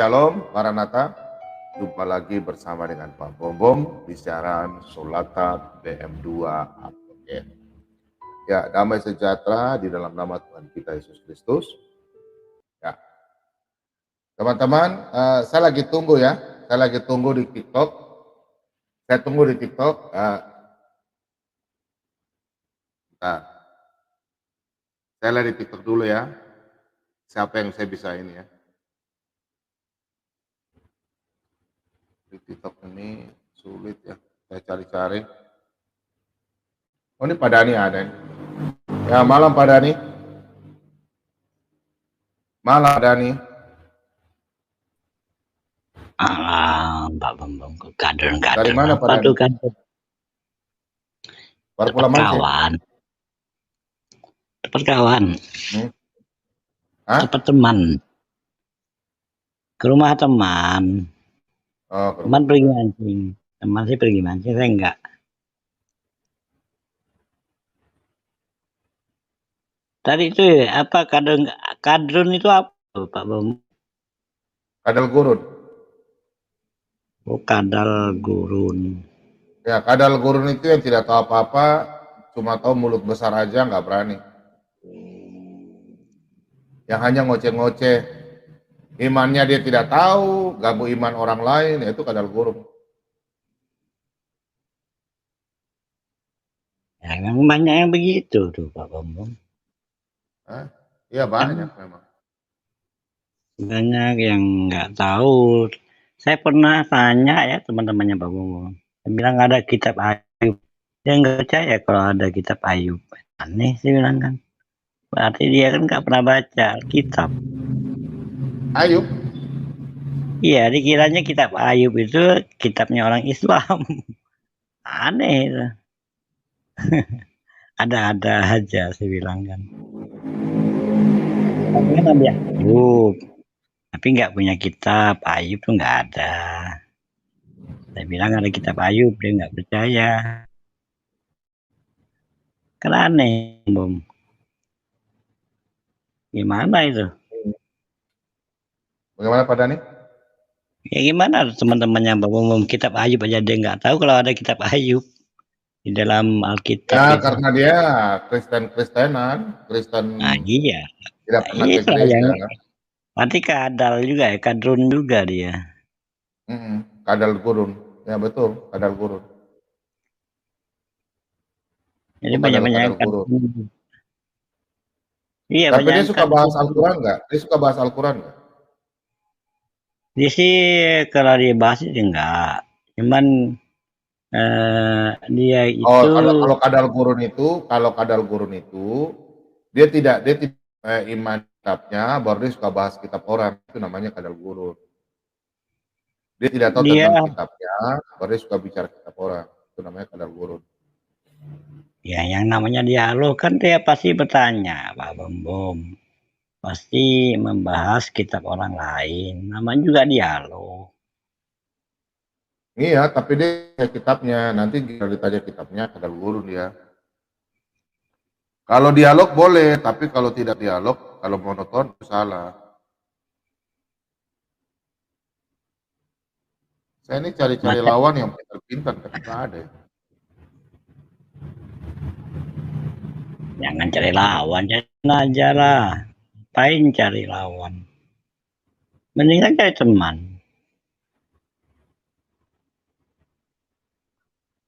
Shalom, Maranatha. Jumpa lagi bersama dengan Pak Bom di siaran Solatat DM2 Upload. Ya, damai sejahtera di dalam nama Tuhan kita Yesus Kristus. Ya, teman-teman, saya lagi tunggu ya. Saya lagi tunggu di TikTok. Saya tunggu di TikTok. Nah, saya lihat di TikTok dulu ya. Siapa yang saya bisa ini ya? Di TikTok ini sulit ya. Saya cari-cari. Oh, ini Pak Dani ada nih. Ya, malam Pak Dani. Malam Dani. Pak Bambang kader-kader. Dari mana Pak Dani? Baru pulang mancing. Dapat kawan. Dapat teman. Ke rumah teman. Oh, teman pergi mancing. Teman sih pergi mancing, saya enggak. Tadi itu apa kadrun itu apa Pak Bambang? Kadal gurun. Oh, kadal gurun. Ya, kadal gurun itu yang tidak tahu apa-apa, cuma tahu mulut besar aja, nggak berani. Yang hanya ngoceh-ngoceh, imannya dia tidak tahu, ganggu iman orang lain, itu kadal gurun. Ya, memang banyak yang begitu tuh Pak Bambang. Iya banyak memang. Banyak yang nggak tahu. Saya pernah tanya ya teman-temannya Pak Bambang. Saya bilang ada kitab Ayub. Dia nggak percaya kalau ada kitab Ayub. Aneh sih bilang kan. Berarti dia kan nggak pernah baca kitab. Ayub? Iya, dikiranya kitab Ayub itu kitabnya orang Islam. Aneh itu. Ada-ada aja saya bilang kan. Tapi kan Nabi Ayub. Tapi nggak punya kitab Ayub tuh nggak ada. Saya bilang ada kitab Ayub, dia nggak percaya. Kan aneh, Bom. Gimana itu? Bagaimana Pak Dani? Ya gimana teman-temannya Bom kitab Ayub aja dia nggak tahu kalau ada kitab Ayub di dalam Alkitab. Ya, itu. karena dia Kristen-Kristenan, Kristen Nah, iya. tidak pernah ke gereja. Nanti kadal juga ya, kadrun juga dia. Kadal gurun, ya betul, kadal gurun. Jadi banyak-banyak gurun. Iya, tapi banyak dia suka bahas Al-Quran nggak? Dia suka bahas Al-Quran nggak? Dia sih kalau dia bahas itu enggak. Cuman dia itu. Oh, kalau kadal gurun itu dia tidak iman kitabnya, baru dia suka bahas kitab orang, itu namanya kadal gurun. Dia tidak tahu tentang kitabnya, baru dia suka bicara kitab orang, itu namanya kadal gurun. Ya, yang namanya dialog kan dia pasti bertanya, Pak Bom. Pasti membahas kitab orang lain, namanya juga dialog. Iya, tapi dia kitabnya, nanti kalau ditanya kitabnya kadal gurun dia. Kalau dialog boleh, tapi kalau tidak dialog, kalau monoton salah. Saya ini cari-cari lawan yang pintar-pintar, tapi nggak ada. Jangan cari lawan, jangan aja lah. Ngapain cari lawan? Mendingan cari teman.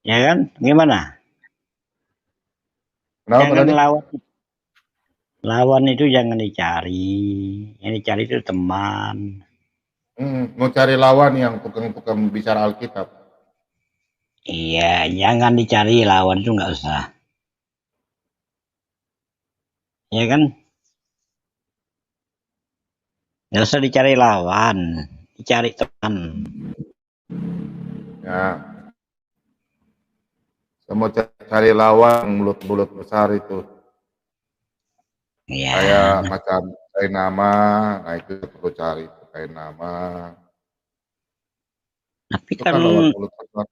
Ya kan? Gimana? Jangan lawan. Lawan itu jangan dicari. Yang dicari itu teman. Mau cari lawan yang tukang-tukang bicara Alkitab. Iya, jangan dicari lawan itu nggak usah. Ya kan? Nggak usah dicari lawan, dicari teman. Ya. Saya mau cari lawan mulut-mulut besar itu. Ya. Kayak macam kain nama, nah itu perlu cari kain nama. Tapi itu kan lawan mulut besar.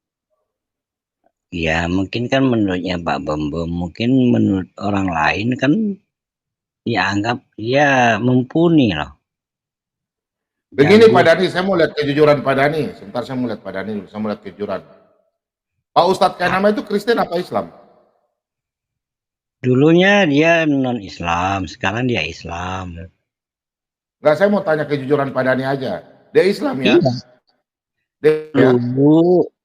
Ya mungkin kan menurutnya Pak Bambang, mungkin menurut orang lain kan dianggap dia mumpuni loh. Begini Jago. Pak Dhani, saya mau lihat kejujuran Pak Dhani. Sebentar saya mau lihat Pak Dhani dulu, saya mau lihat kejujuran. Pak Ustadz Kainama itu Kristen apa Islam? Dulunya dia non-Islam, sekarang dia Islam. Enggak, saya mau tanya kejujuran Pak Dhani aja. Dia Islam ya? Iya. Dia ya?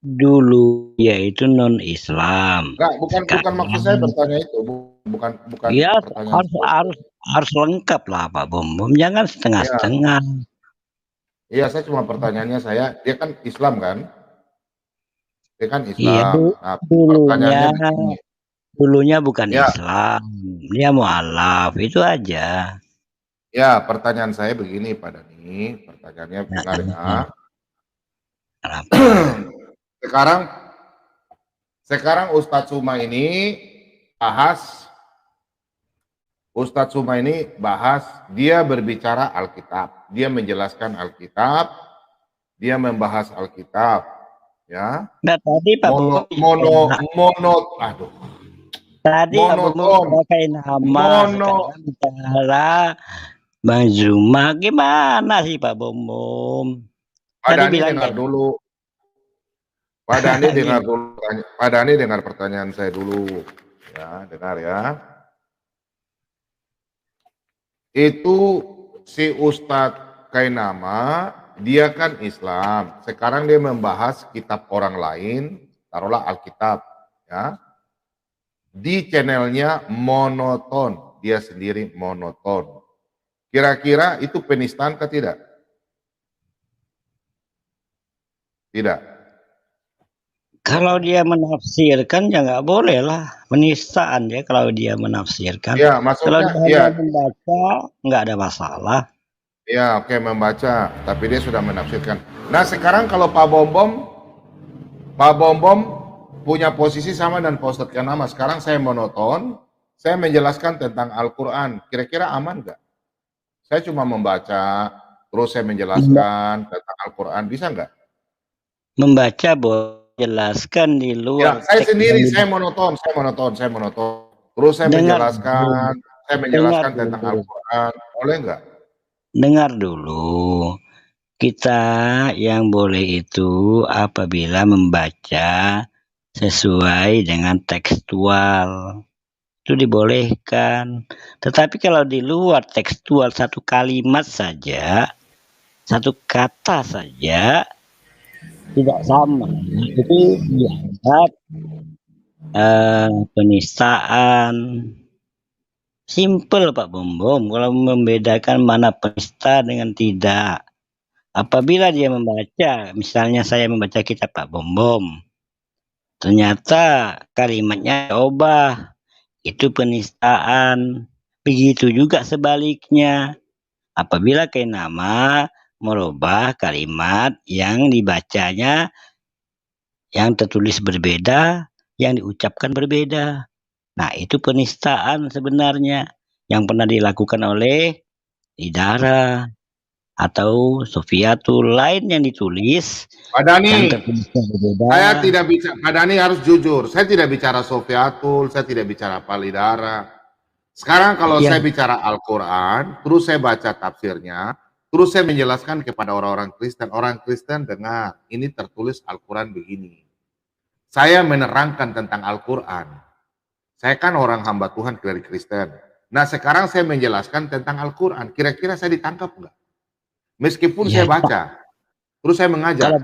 Dulu dia itu non-Islam. Enggak, bukan maksud saya Sekarang bertanya itu, bukan ya pertanyaan saya. harus lengkap lah Pak Bom. Jangan Iya, setengah-setengah. iya saya cuma pertanyaannya dia kan Islam kan? Dia kan Iya, Islam. Nah, dulunya pertanyaannya begini. dulunya bukan Ya, Islam. Dia mualaf, itu aja. ya pertanyaan saya begini Pak Dhani. Pertanyaannya benar ya. Kenapa? Sekarang Ustadz Suma ini bahas, dia berbicara Alkitab, dia menjelaskan Alkitab, dia membahas Alkitab, ya. Nah, tadi Pak tadi Pak Bom pakai nama, sekarang bicara Bang Zuma, gimana sih Pak Bom? Pak Tadi Dhani bilang dengar dulu. Pak Dhani dengar dulu. Pak Dhani dengar pertanyaan saya dulu. Ya, dengar ya. Itu si Ustadz Kainama, dia kan Islam. Sekarang dia membahas kitab orang lain, taruhlah Alkitab, ya. Di channelnya monoton, dia sendiri monoton. Kira-kira itu penistaan atau tidak? Tidak. kalau dia menafsirkan ya nggak boleh lah, penistaan ya kalau dia menafsirkan. Ya, Kalau maksudnya dia ya, membaca nggak ada masalah. ya oke membaca, tapi dia sudah menafsirkan. Nah sekarang kalau Pak Bom punya posisi sama dan Pak Ustadz Kainama. Sekarang saya monoton, saya menjelaskan tentang Al-Quran. Kira-kira aman nggak? Saya cuma membaca, terus saya menjelaskan tentang Al-Quran. Bisa nggak? Membaca boleh, jelaskan di Ya, luar. saya sendiri, saya monoton. Terus saya menjelaskan tentang Al-Quran. Boleh nggak? Dengar dulu. Kita yang boleh itu apabila membaca sesuai dengan tekstual. Itu dibolehkan. Tetapi kalau di luar tekstual satu kalimat saja, satu kata saja tidak sama. Itu dianggap penistaan. Simple Pak Bom kalau membedakan mana penista dengan tidak. Apabila dia membaca, misalnya saya membaca kitab Pak Bom, ternyata kalimatnya diubah, itu penistaan. Begitu juga sebaliknya. Apabila Kainama merubah kalimat yang dibacanya, yang tertulis berbeda, yang diucapkan berbeda. Nah, itu penistaan sebenarnya yang pernah dilakukan oleh Idara atau Sofiatul lain yang ditulis. Pak Dhani, yang tertulisnya berbeda. saya tidak bicara, Pak Dhani harus jujur. Saya tidak bicara Sofiatul, saya tidak bicara Palidara. Sekarang kalau saya bicara Al-Quran, terus saya baca tafsirnya, terus saya menjelaskan kepada orang-orang Kristen dengar, ini tertulis Al-Quran begini. Saya menerangkan tentang Al-Quran. Saya kan orang hamba Tuhan dari Kristen. Nah sekarang saya menjelaskan tentang Al-Quran. Kira-kira saya ditangkap nggak? Meskipun saya baca, terus saya mengajar.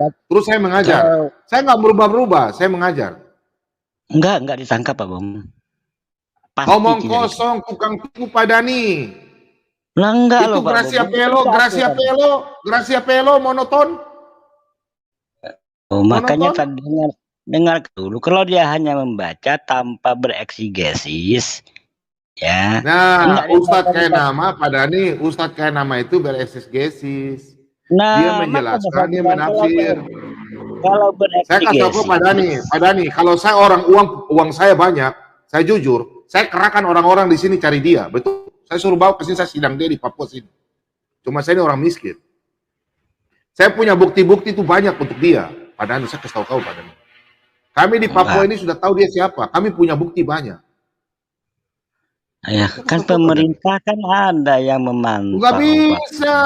Saya nggak berubah-ubah, saya mengajar. Enggak ditangkap Pak Bom. Ngomong kosong, tukang tipu Pak Dhani. Lah enggak itu loh, Gracia Pelo monoton. Oh, makanya tadi dengar dulu. Kalau dia hanya membaca tanpa bereksegesis, ya. Nah, Ustadz Kainama, Pak Dhani, Ustadz Kainama itu bereksegesis. Nah, dia menjelaskan, dia menafsir. Kalau bereksegesis. Saya kasih tahu Pak Dhani, kalau saya uang saya banyak, saya jujur, saya kerahkan orang-orang di sini cari dia, betul. Saya suruh bawa ke sini, saya sidang dia di Papua sini. Cuma saya ini orang miskin. Saya punya bukti-bukti itu banyak untuk dia, Pak Dhani. Saya kasih tahu kau, Pak Dhani. Kami di Papua ini sudah tahu dia siapa. Kami punya bukti banyak. Ya, Saya kan kasih tahu Pak Dhani. pemerintah kan ada yang Nggak memantau, Pak. bisa.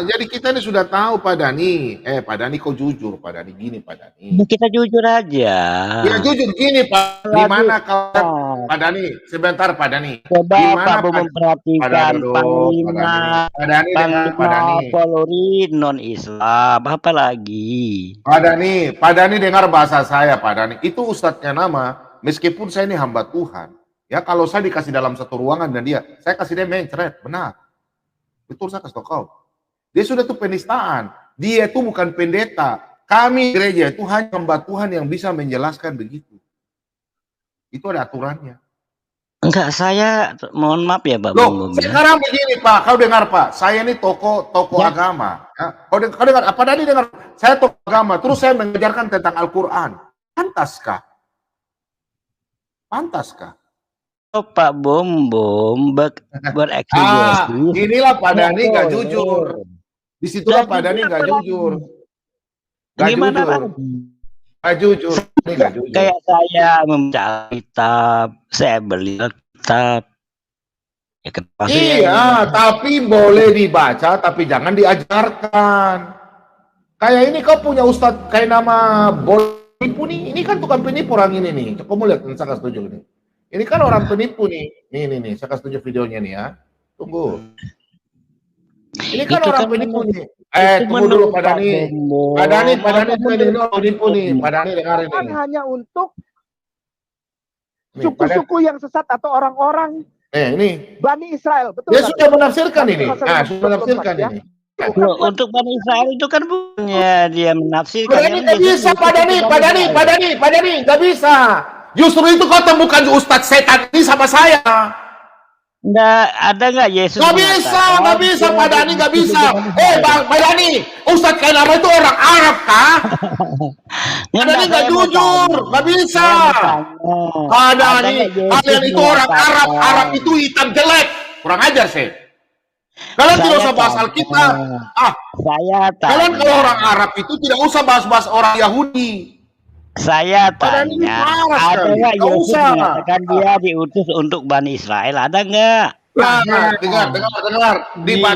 Jadi kita ini sudah tahu Pak Dhani. Pak Dhani kok jujur Pak Dhani, gini Pak Dhani. Ya, kita jujur aja. Ya jujur gini Pak, di Lagi, mana kalian Pak Dhani, sebentar Pak Dhani. coba Di Pak mana Bu Pak memperhatikan Dhani, Pak Panglima Dhani, Pak Dhani dengar Pak Panglima Dhani. Polri non-Islam, apa lagi? Pak Dhani dengar bahasa saya Pak Dhani. Itu ustadznya nama, meskipun saya ini hamba Tuhan. Ya kalau saya dikasih dalam satu ruangan dan saya kasih dia mencret, benar. Betul saya kasih tahu kau. Dia sudah tuh penistaan. Dia itu bukan pendeta. Kami gereja itu hanya hamba Tuhan yang bisa menjelaskan begitu. Itu ada aturannya. Enggak, saya mohon maaf ya Pak Loh, Bung ya. sekarang begini Pak, kau dengar Pak, saya ini tokoh Ya. agama. Ya. Kau dengar, apa tadi dengar? Saya tokoh agama, terus saya mengajarkan tentang Al-Quran. Pantaskah? Pantaskah? Oh, Pak Bom bereksegesi. Inilah Pak Dhani Nggak nggak boleh. jujur. Disitulah Pak Dhani nggak jujur. Nggak Gimana jujur. lagi? Nggak jujur. Ini nggak jujur. Kayak saya membaca kitab, saya beli kitab. Ya, kenapa sih Iya, ya? tapi boleh dibaca, tapi jangan diajarkan. Kayak ini kau punya ustadz kayak nama penipu nih. Ini kan tukang penipu orang ini nih. Kamu lihat, saya kasih tunjuk ini. Ini kan orang penipu nih. Nih, saya kasih tunjuk videonya nih ya. Tunggu. Ini kan Itu orang kan penipu nih. itu Tunggu dulu Pak Dhani. Bom. Pak Dhani ini Menurut penipu nih. Pak Dhani dengarin Kan ini. hanya untuk Nih, Pak Dhani. suku-suku yang sesat atau orang-orang Ini. Bani Israel, betul Dia nggak? sudah menafsirkan ini. Pasal Nah, sudah menafsirkan 24 ya. ini. Loh, untuk Bani Israel itu kan punya dia menafsirkan. Pak Dhani nggak bisa, Pak Dhani, nggak bisa. Justru itu kau temukan Ustadz setan ini sama saya. Nggak ada nggak Yesus? Nggak bisa, Pak Dhani nggak bisa. Pak Dhani, Ustadz kayak nama itu orang Arab kah? Pak Dhani nggak jujur, nggak bisa. Pak Dhani, kalian itu orang Arab, Arab itu hitam jelek, kurang ajar sih. Kalian tidak usah bahas Alkitab. Saya Kalian tanya. kalau orang Arab itu tidak usah bahas-bahas orang Yahudi. Saya Padahal ini tanya, parah ada sekali. nggak Nggak Yesus usah. mengatakan dia diutus untuk Bani Israel? Ada nggak? Nah, dengar.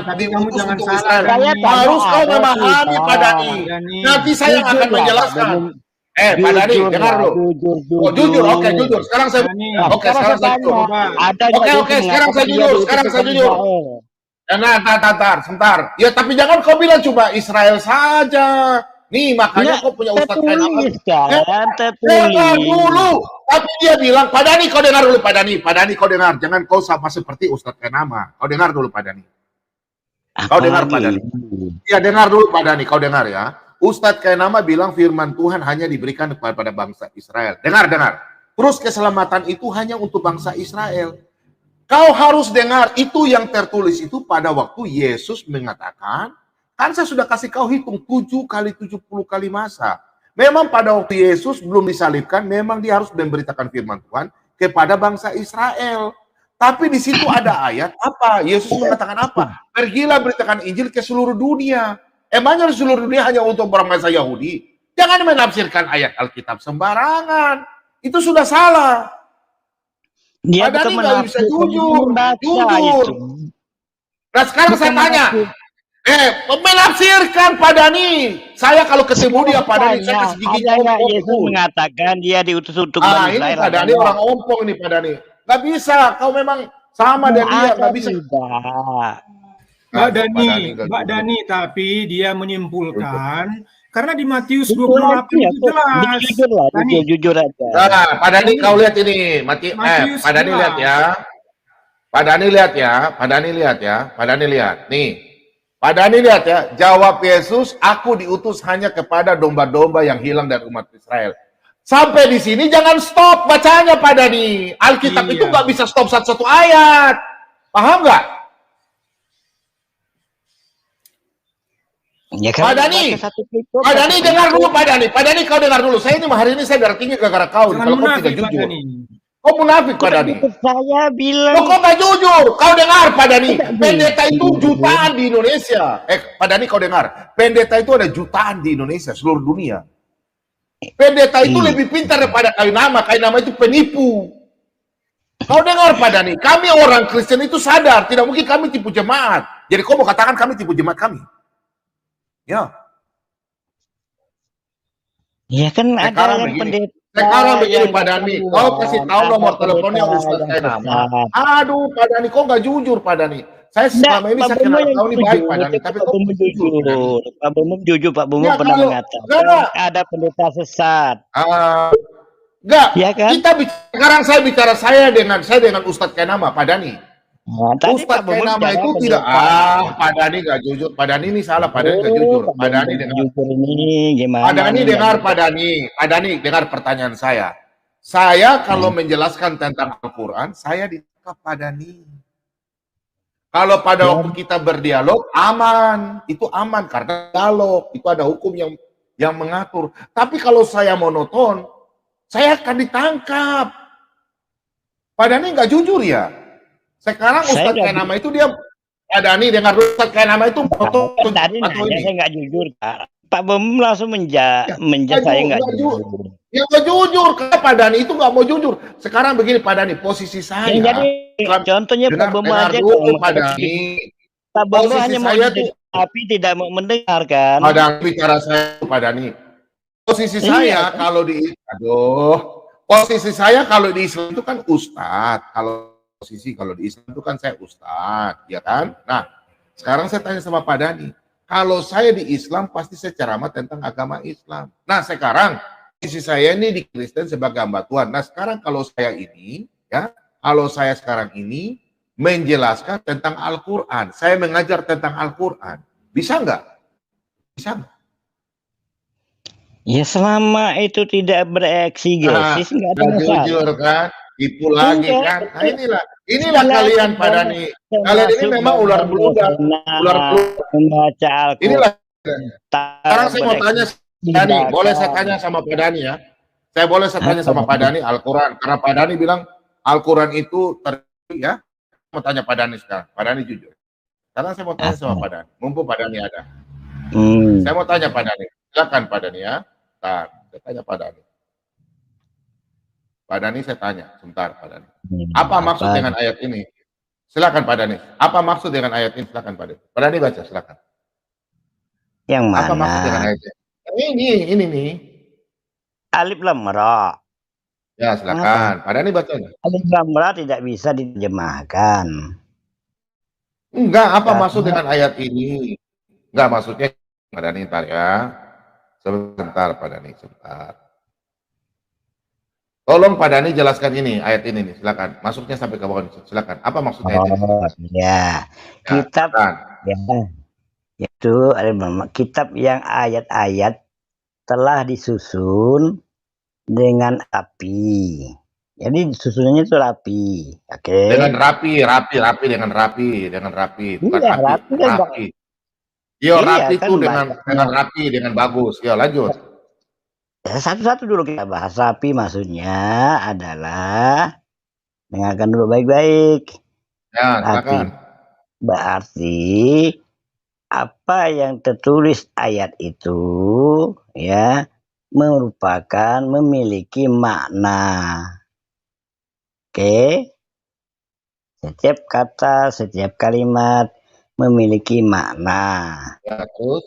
Tapi kamu Diutus jangan untuk salah, Israel. Saya tanya Harus kau ada memahami kita. Pak Dhani. Dhani. Nanti saya yang akan Jujur lah, menjelaskan. Pak Pak Dhani, Jujur dengar lah, dulu. Jujur. Oh, jujur, oke, jujur. Sekarang saya Dhani. Oke, sekarang saya jujur. tanya, ada nggak Oke, Yesus sekarang saya mengatakan dia jujur, diutus sekarang untuk saya Bani jujur. Israel? Nah, sebentar. Ya, tapi jangan kau bilang cuma Israel saja. Nih, makanya kau punya ustadz kayak apa? Tertulis kan, Dengar dulu. Tapi dia bilang, Pak Dhani, kau dengar dulu, Pak Dhani, kau dengar. Jangan kau sama seperti Ustadz Kenama. Kau dengar dulu, Pak Dhani. Kau dengar, Pak Dhani. Ya, dengar dulu, Pak Dhani. Kau dengar ya. Ustadz Kenama bilang firman Tuhan hanya diberikan kepada bangsa Israel. Dengar. Terus keselamatan itu hanya untuk bangsa Israel. Kau harus dengar, itu yang tertulis itu pada waktu Yesus mengatakan, kan saya sudah kasih kau hitung 7 kali 70 kali masa. Memang pada waktu Yesus belum disalibkan, memang dia harus memberitakan firman Tuhan kepada bangsa Israel. Tapi di situ ada ayat apa? Yesus mengatakan apa? Pergilah beritakan Injil ke seluruh dunia. Emangnya seluruh dunia hanya untuk bangsa Yahudi? Jangan menafsirkan ayat Alkitab sembarangan. Itu sudah salah. Dia Pak Dhani bukan nggak bisa jujur. Jujur. Nah sekarang saya tanya, menafsirkan Pak Dhani. Saya kalau ketemu dia Pak Dhani, saya kasih gigi ada nggak Yesus ompong. mengatakan dia diutus untuk Bani Ini Israel? Pak Dhani orang ompong nih Pak Dhani. Nggak bisa, kau memang sama dengan dia, nggak bisa. Mbak Dhani, tapi dia menyimpulkan karena di Matius 28 itu jelas. Jujur aja. Nah, Pak Dhani kau lihat ini, Pak Dhani lihat ya. Pak Dhani lihat ya. Nih. Pak Dhani lihat ya, jawab Yesus, aku diutus hanya kepada domba-domba yang hilang dari umat Israel. Sampai di sini jangan stop bacanya Pak Dhani. Alkitab itu nggak bisa stop satu ayat. Paham nggak? Ya, Pak Dhani dengar dulu Pak Dhani kau dengar dulu. Saya ini hari ini saya darah tinggi gara-gara kau. Kalau kau tidak jujur. Kau munafik Pak Dhani. Saya bilang. Kau nggak jujur. Kau dengar Pak Dhani. Pendeta itu jutaan di Indonesia. Pak Dhani kau dengar. Pendeta itu ada jutaan di Indonesia seluruh dunia. Pendeta itu lebih pintar daripada Kainama. Kainama itu penipu. Kau dengar Pak Dhani, kami orang Kristen itu sadar, tidak mungkin kami tipu jemaat. Jadi kau mau katakan kami tipu jemaat kami? Ya. Ya kan ada Sekarang yang begini, pendeta sekarang begini yang Pak Dhani, kau keperluan, kasih tahu ada nomor pendeta teleponnya Ustaz yang Kainama. sesat. Aduh Pak Dhani, kau nggak jujur Pak Dhani. Saya Enggak, selama ini Pak saya Bemo kenal yang kau ini baik Pak Dhani, jujur, tapi Pak kau Bemo nggak jujur Pak Dhani. jujur. Pak Bemo jujur, Pak Bemo Ya pernah kalau mengatakan enggak, ada pendeta sesat. enggak, Ya kan? sekarang saya bicara saya dengan Ustadz Kainama, Pak Dhani. Nah, tadi Pak Ustadz Bemo Kainama bicara itu tidak, pendeta. Pak Dhani nggak jujur. Pak Dhani ini salah, Pak Dhani nggak jujur. Pak Pak Bemo Dhani nggak dengar. jujur ini Pak gimana Dhani nih? dengar, Pak Dhani. Pak Dhani dengar pertanyaan saya. Saya kalau menjelaskan tentang Al-Quran, saya ditangkap Pak Dhani. Kalau pada waktu kita berdialog, aman. Itu aman karena dialog. Itu ada hukum yang mengatur. Tapi kalau saya monoton, saya akan ditangkap. Pak Dhani nggak jujur ya. Sekarang Saya Ustadz nggak Kainama itu dia, Pak Dhani dengar Ustadz Kainama itu monoton kan tadi atau nanya ini. saya nggak jujur, Kak. Pak Bemo langsung menja Nggak saya ju- nggak nggak ju- jujur. Ya nggak jujur, karena Pak Dhani itu nggak mau jujur. Sekarang begini Pak Dhani, posisi saya. Ya, jadi contohnya Pak Bemo dengar aja dulu kalau Pak Dhani. Pak Bemo Posisi hanya mau saya didengar, tuh, tapi tidak mau mendengarkan. Pak Dhani bicara saya Pak Dhani. Posisi Iya, saya kan? kalau di, posisi saya kalau di Islam itu kan Ustadz. Kalau di Islam itu kan saya Ustadz, ya kan? Nah, sekarang saya tanya sama Pak Dhani. Kalau saya di Islam pasti saya ceramah tentang agama Islam. Nah, sekarang posisi saya ini di Kristen sebagai hamba Tuhan. Nah, sekarang kalau saya ini, ya, kalau saya sekarang ini menjelaskan tentang Al-Quran, saya mengajar tentang Al-Quran, bisa nggak? Bisa nggak? Ya selama itu tidak bereksigesis nggak ada Nggak masalah. jujur kan? Tipu lagi Enggak, kan? Nah, inilah Silakan kalian Pak Dhani. Kalian ini memang ular beludak, ular beludak. membaca Inilah. Al-Quran. Sekarang saya mau tanya Dhani, boleh saya tanya sama Pak Dhani ya? Saya boleh saya tanya sama Pak Dhani Al-Quran, karena Pak Dhani bilang Al-Quran itu ya. Saya mau tanya Pak Dhani sekarang, Pak Dhani jujur. Sekarang saya mau tanya sama Pak Dhani, mumpung Pak Dhani ada. Saya mau tanya Pak Dhani, silakan Pak Dhani ya. Bentar, saya tanya Pak Dhani. Pak Dhani saya tanya, sebentar Pak Dhani. Apa maksud dengan ayat ini? Silakan Pak Dhani. Apa maksud dengan ayat ini? Silakan Pak Dhani. Pak Dhani baca, silakan. Yang mana? Apa maksud dengan ayat ini? Ini nih. Alif lam ra. Ya, silakan. Pak Dhani baca. Alif lam ra tidak bisa diterjemahkan. Enggak, apa maksud dengan ayat ini? Enggak, maksudnya Pak Dhani ntar ya. Sebentar Pak Dhani, sebentar. Tolong Pak Dhani jelaskan ini, ayat ini nih, silakan. Masuknya sampai ke bawah, silakan. Apa maksud ayat ini? Ya, kitab ya, itu ada kitab yang ayat-ayat telah disusun dengan rapi. Jadi susunannya itu rapi, oke? Dengan rapi, dengan rapi, bukan iya, rapi. Yo, iya, rapi kan itu dengan rapi, dengan bagus. Yo, lanjut. Ya, satu-satu dulu kita bahas. Rapi maksudnya adalah dengarkan dulu baik-baik. Ya, Rapi silakan. berarti apa yang tertulis ayat itu ya merupakan memiliki makna. Oke. Setiap kata, setiap kalimat memiliki makna. Ya, terus.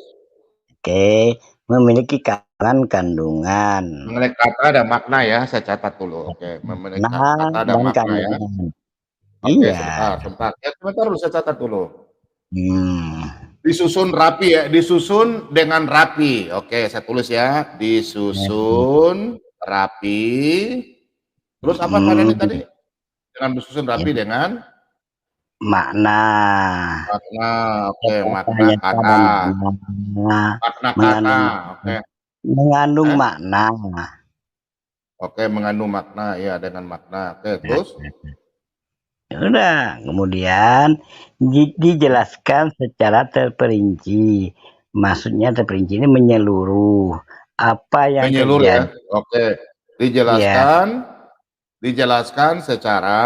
Oke, memiliki kandungan. Memiliki kata ada makna ya, saya catat dulu. Oke, memiliki kata ada makna ya. Oke, Iya. sebentar. Ya, sebentar dulu saya catat dulu. Disusun rapi ya, disusun dengan rapi. Oke, saya tulis ya, disusun rapi. Terus apa Pak Dhani tadi? Dengan disusun rapi dengan makna. Makna, oke, makna kata. Makna kata, oke. Mengandung makna. Oke, mengandung makna, ya dengan makna. Oke, terus? Ya udah, kemudian dijelaskan secara terperinci. Maksudnya terperinci ini menyeluruh. Apa yang menyeluruh terjadi. Ya? Oke, dijelaskan secara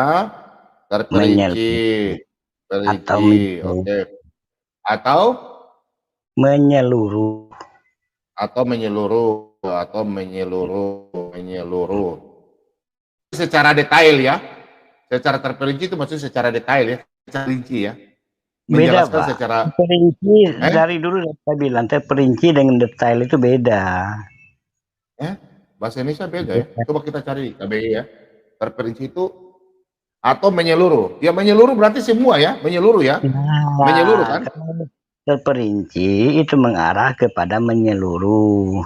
terperinci. Oke. Atau menyeluruh. Secara detail ya. Secara terperinci itu maksudnya secara detail ya, secara rinci ya. Beda, Menjelaskan Pak. secara Terperinci dari dulu saya bilang terperinci dengan detail itu beda. bahasa Indonesia beda ya. Coba kita cari KBI ya. Terperinci itu atau menyeluruh. Ya menyeluruh berarti semua ya, menyeluruh ya. Nah, Menyeluruh kan? terperinci itu mengarah kepada menyeluruh.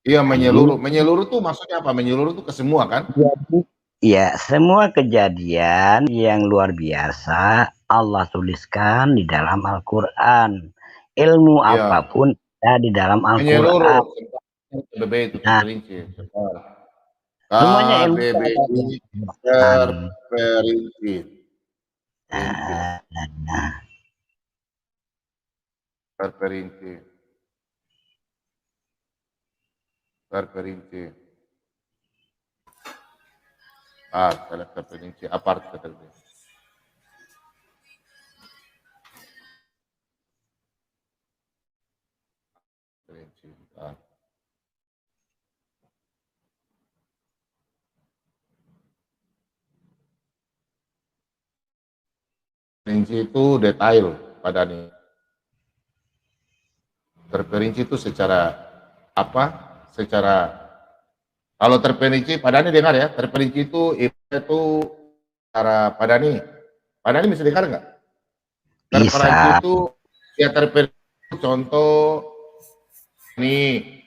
Iya menyeluruh. Menyeluruh tuh maksudnya apa? Menyeluruh tuh ke semua kan? Jadi, ya semua kejadian yang luar biasa Allah tuliskan di dalam Al-Quran. Ilmu Iya. apapun ada di dalam Menyeluruh. Al-Quran. KBBI itu Nah, terperinci. semuanya ilmu KBBI terperinci. Terperinci. Terperinci. Terperinci. Apa arti terperinci? Terperinci. Terperinci itu detail pada nih. Terperinci itu secara apa? Secara kalau terperinci, Padani dengar ya. Terperinci itu cara Padani. Padani bisa dengar nggak? Terperinci itu ya terperinci contoh nih.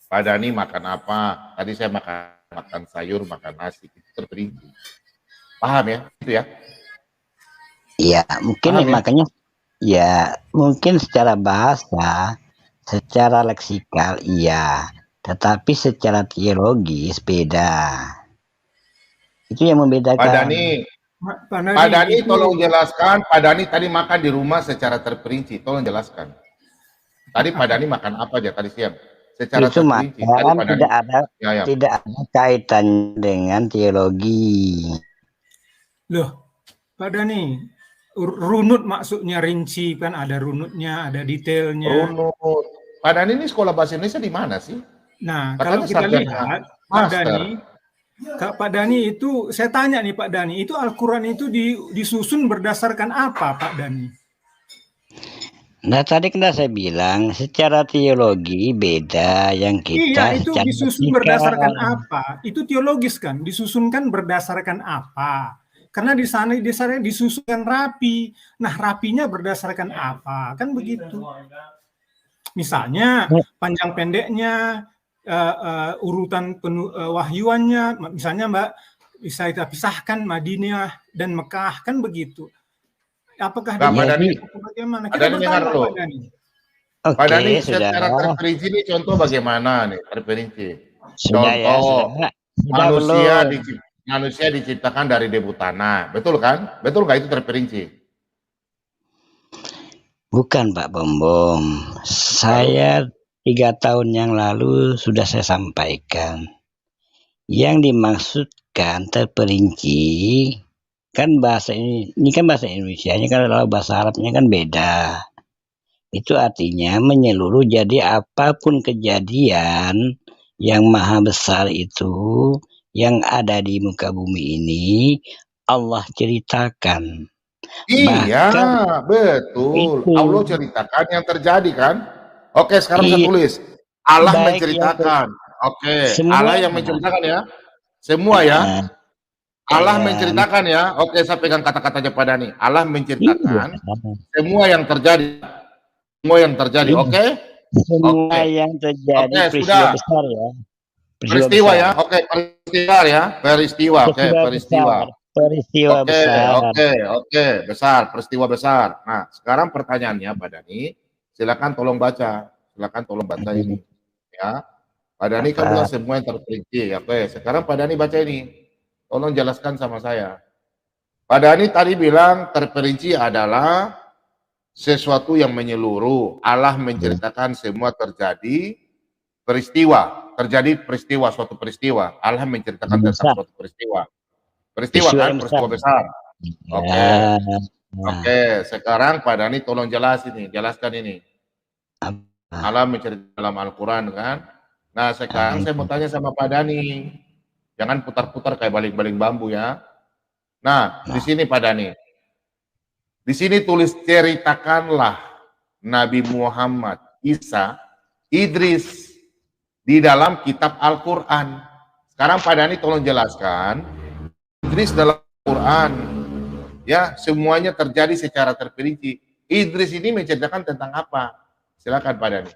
Padani makan apa? Tadi saya makan sayur, makan nasi. Itu terperinci. Paham ya? Itu ya? Iya, mungkin makanya ya mungkin secara bahasa, secara leksikal iya, tetapi secara teologis beda. Itu yang membedakan. Pak Dani tolong jelaskan, Pak Dani tadi makan di rumah secara terperinci, tolong jelaskan. Tadi Pak Dani makan apa aja tadi siang? Secara itu terperinci. Tadi tidak ada kaitan dengan teologi. Loh, Pak Dani, runut maksudnya rinci kan, ada runutnya, ada detailnya. Runut. Pak Dani ini sekolah bahasa Indonesia di mana sih? Nah, kalau kita lihat Pak Dani itu, saya tanya nih Pak Dani, itu Al-Quran itu disusun berdasarkan apa Pak Dani? Nah tadi kan saya bilang secara teologi beda yang kita. Iya, itu disusun berdasarkan apa? Itu teologis kan, disusunkan berdasarkan apa? Karena di sana disusunkan rapi. Nah, rapinya berdasarkan apa? Kan begitu. Misalnya panjang pendeknya, urutan wahyuannya, misalnya Mbak bisa kita pisahkan Madinah dan Mekah, kan begitu. Apakah bagaimana? Kita bertanya Pak Dani. Pak Dani secara terperinci ini contoh bagaimana nih terperinci? Contoh manusia diciptakan dari debu tanah, betul kan? Betul nggak itu terperinci? Bukan Pak Bombom, saya 3 tahun yang lalu sudah saya sampaikan. Yang dimaksudkan terperinci kan bahasa ini kan bahasa Indonesianya kan, kalau bahasa Arabnya kan beda. Itu artinya menyeluruh, jadi apapun kejadian yang maha besar itu yang ada di muka bumi ini Allah ceritakan. Iya, betul. Allah ceritakan yang terjadi kan? Oke, sekarang saya tulis. Allah menceritakan. Oke, Allah yang menceritakan ya. Semua ya. Allah menceritakan ya. Oke, saya pegang kata-katanya pada nih. Allah menceritakan semua yang terjadi. Semua yang terjadi, oke? Semua yang terjadi peristiwa besar ya. Peristiwa ya. Oke, peristiwa ya. Peristiwa, oke, peristiwa. Peristiwa besar. Oke, besar, peristiwa besar. Nah, sekarang pertanyaannya Pak Dani, silakan tolong baca. Silakan tolong baca ini. Ya. Pak Dani kan bilang semua yang terperinci. Oke, sekarang Pak Dani baca ini. Tolong jelaskan sama saya. Pak Dani tadi bilang terperinci adalah sesuatu yang menyeluruh. Allah menceritakan semua terjadi peristiwa. Terjadi peristiwa, suatu peristiwa. Allah menceritakan tentang suatu peristiwa. Peristiwa kan, peristiwa besar. Oke, sekarang Pak Dani tolong jelaskan ini. Allah menceritakan dalam Al-Quran kan. Nah sekarang saya mau tanya sama Pak Dani. Jangan putar-putar kayak baling-baling bambu ya. Nah, di sini Pak Dhani. Di sini tulis ceritakanlah Nabi Muhammad, Isa, Idris di dalam kitab Al-Quran. Sekarang Pak Dhani tolong jelaskan, Idris dalam Al-Quran, ya semuanya terjadi secara terperinci. Idris ini menceritakan tentang apa? Silakan Pak Dhani.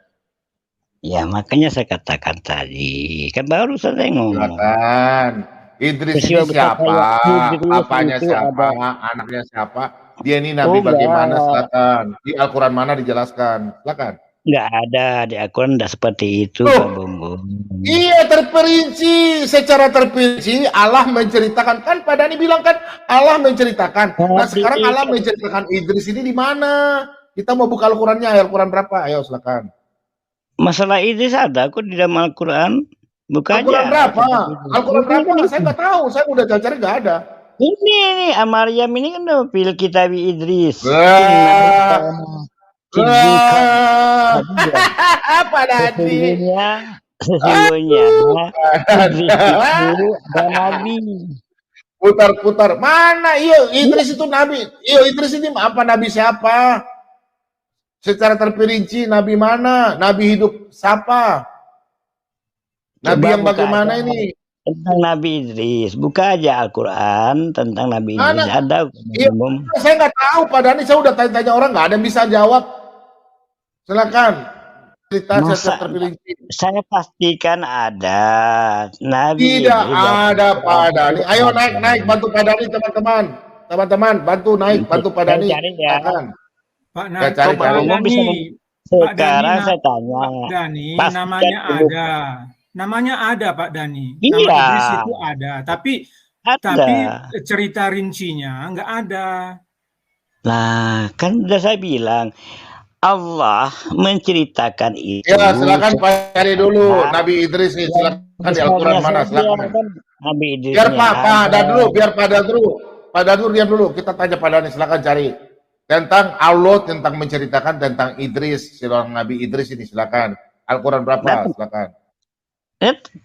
Ya makanya saya katakan tadi, kan baru saya ngomong. Silakan. Idris ini siapa? Apanya siapa? Anaknya siapa? Dia ini Nabi bagaimana? Silakan. Di Al-Quran mana dijelaskan? Silakan. Nggak ada di Al-Quran, nggak seperti itu, Pak Bumbu. Iya, terperinci, secara terperinci Allah menceritakan, kan Pak Dhani bilang kan Allah menceritakan. Nah sekarang Allah menceritakan Idris ini di mana? Kita mau buka Al-Qurannya, Al-Quran berapa? Ayo silakan. Masalah Idris ada kok di dalam Al-Quran. Buka Al-Quran aja. berapa? Al-Quran berapa? Saya nggak tahu, saya udah cari nggak ada. Ini Maryam ini kan udah fil kitab Idris. Apa Dhani? Sesungguhnya Idris itu ada nabi. Putar-putar. Mana? Iya, Idris itu nabi. Iya, Idris ini apa nabi siapa? Secara terperinci nabi mana? Nabi hidup siapa? Nabi yang bagaimana ini? Tentang Nabi Idris, buka aja Al-Quran tentang Nabi Idris. Ada. Iya, saya nggak tahu Pak Dhani, saya udah tanya-tanya orang nggak ada yang bisa jawab. Silakan. Cerita terperinci. Saya pastikan ada. Nabi Tidak ada Pak Dhani. Ayo naik bantu Pak Dhani teman-teman. Teman-teman bantu naik bantu Pak Dhani. Silakan. Pak Dhani, sekarang saya tanya. Pak Dhani, namanya ada. Namanya ada Pak Dhani, iya. Nama Idris itu ada, tapi cerita rincinya nggak ada. Nah, kan udah saya bilang Allah menceritakan itu. Ya, silakan Pak cari dulu Nabi Idris ini, silakan di Al-Quran mana, silakan. Nabi Idris. Biar Pak Dadur diam dulu, kita tanya Pak Dhani, silakan cari tentang Allah, tentang menceritakan tentang Idris, seorang Nabi Idris ini, silakan. Al-Quran berapa, silakan.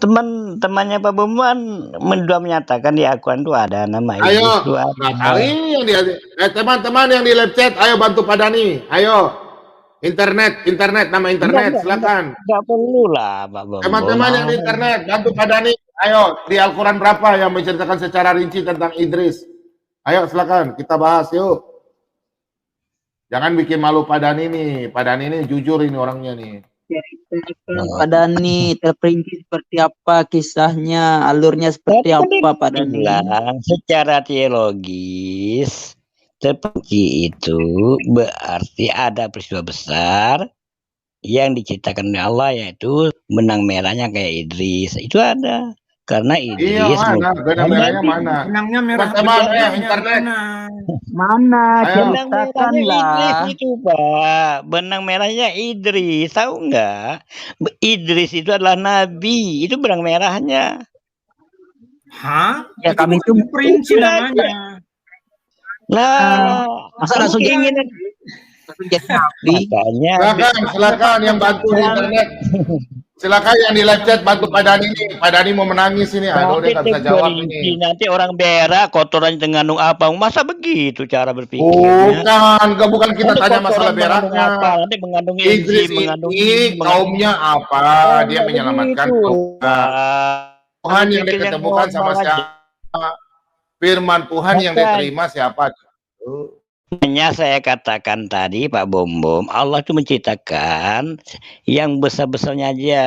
Teman-temannya Pak Bumbuan menyatakan di Al-Quran itu ada nama Idris. Ayo, yang teman-teman yang di live chat, ayo bantu Pak Dhani, ayo. Internet, nama internet, silakan. Enggak perlu lah, Pak Bumbuan. Teman-teman yang di internet, bantu Pak Dhani, ayo. Di Al-Quran berapa yang menceritakan secara rinci tentang Idris? Ayo silakan, kita bahas yuk. Jangan bikin malu Pak Dhani nih. Pak Dhani ini jujur ini orangnya nih. Pak Dhani terperinci seperti apa kisahnya, alurnya seperti apa Pak Dhani? Secara teologis terperinci itu berarti ada peristiwa besar yang diciptakan oleh Allah, yaitu benang merahnya kayak Idris. Itu ada karena Idris. Iya, benang merahnya mana? Benangnya merah. Internet. Mana? Benang merahnya Idris itu Pak. Benang merahnya Idris, tahu nggak? Idris itu adalah nabi. Itu benang merahnya. Hah? Ya kami itu perinci namanya. Lah, masa langsung jadi nabi? Silakan yang bantu di internet. Silakan yang di live chat bantu Pak Dhani ini. Pak Dhani mau menangis ini. Aduh, dia nggak bisa jawab ini. Nanti orang berak kotorannya mengandung apa? Masa begitu cara berpikirnya? Bukan kita tanya masalah beraknya. Nanti mengandung Idris ini kaumnya apa? Dia menyelamatkan Tuhan yang diketemukan sama siapa? Firman Tuhan yang diterima siapa? Hanya saya katakan tadi Pak Bom, Allah itu menciptakan yang besar-besarnya aja.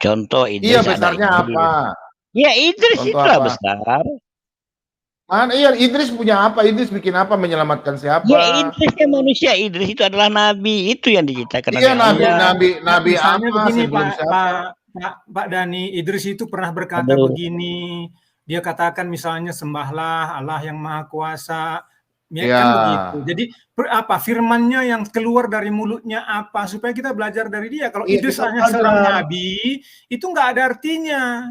Contoh Idris. Iya, besarnya apa? Ya Idris itu besar. Mana? Iya, Idris punya apa? Idris bikin apa? Menyelamatkan siapa? Ya Idris kan manusia. Idris itu adalah nabi. Itu yang diciptakan. Iya, nabi apa? Begini Pak Dhani, Idris itu pernah berkata begini. Dia katakan misalnya sembahlah Allah yang Maha Kuasa. Ya, kan begitu. Jadi apa firmannya yang keluar dari mulutnya apa supaya kita belajar dari dia. Kalau Idris hanya seorang nabi, itu nggak ada artinya.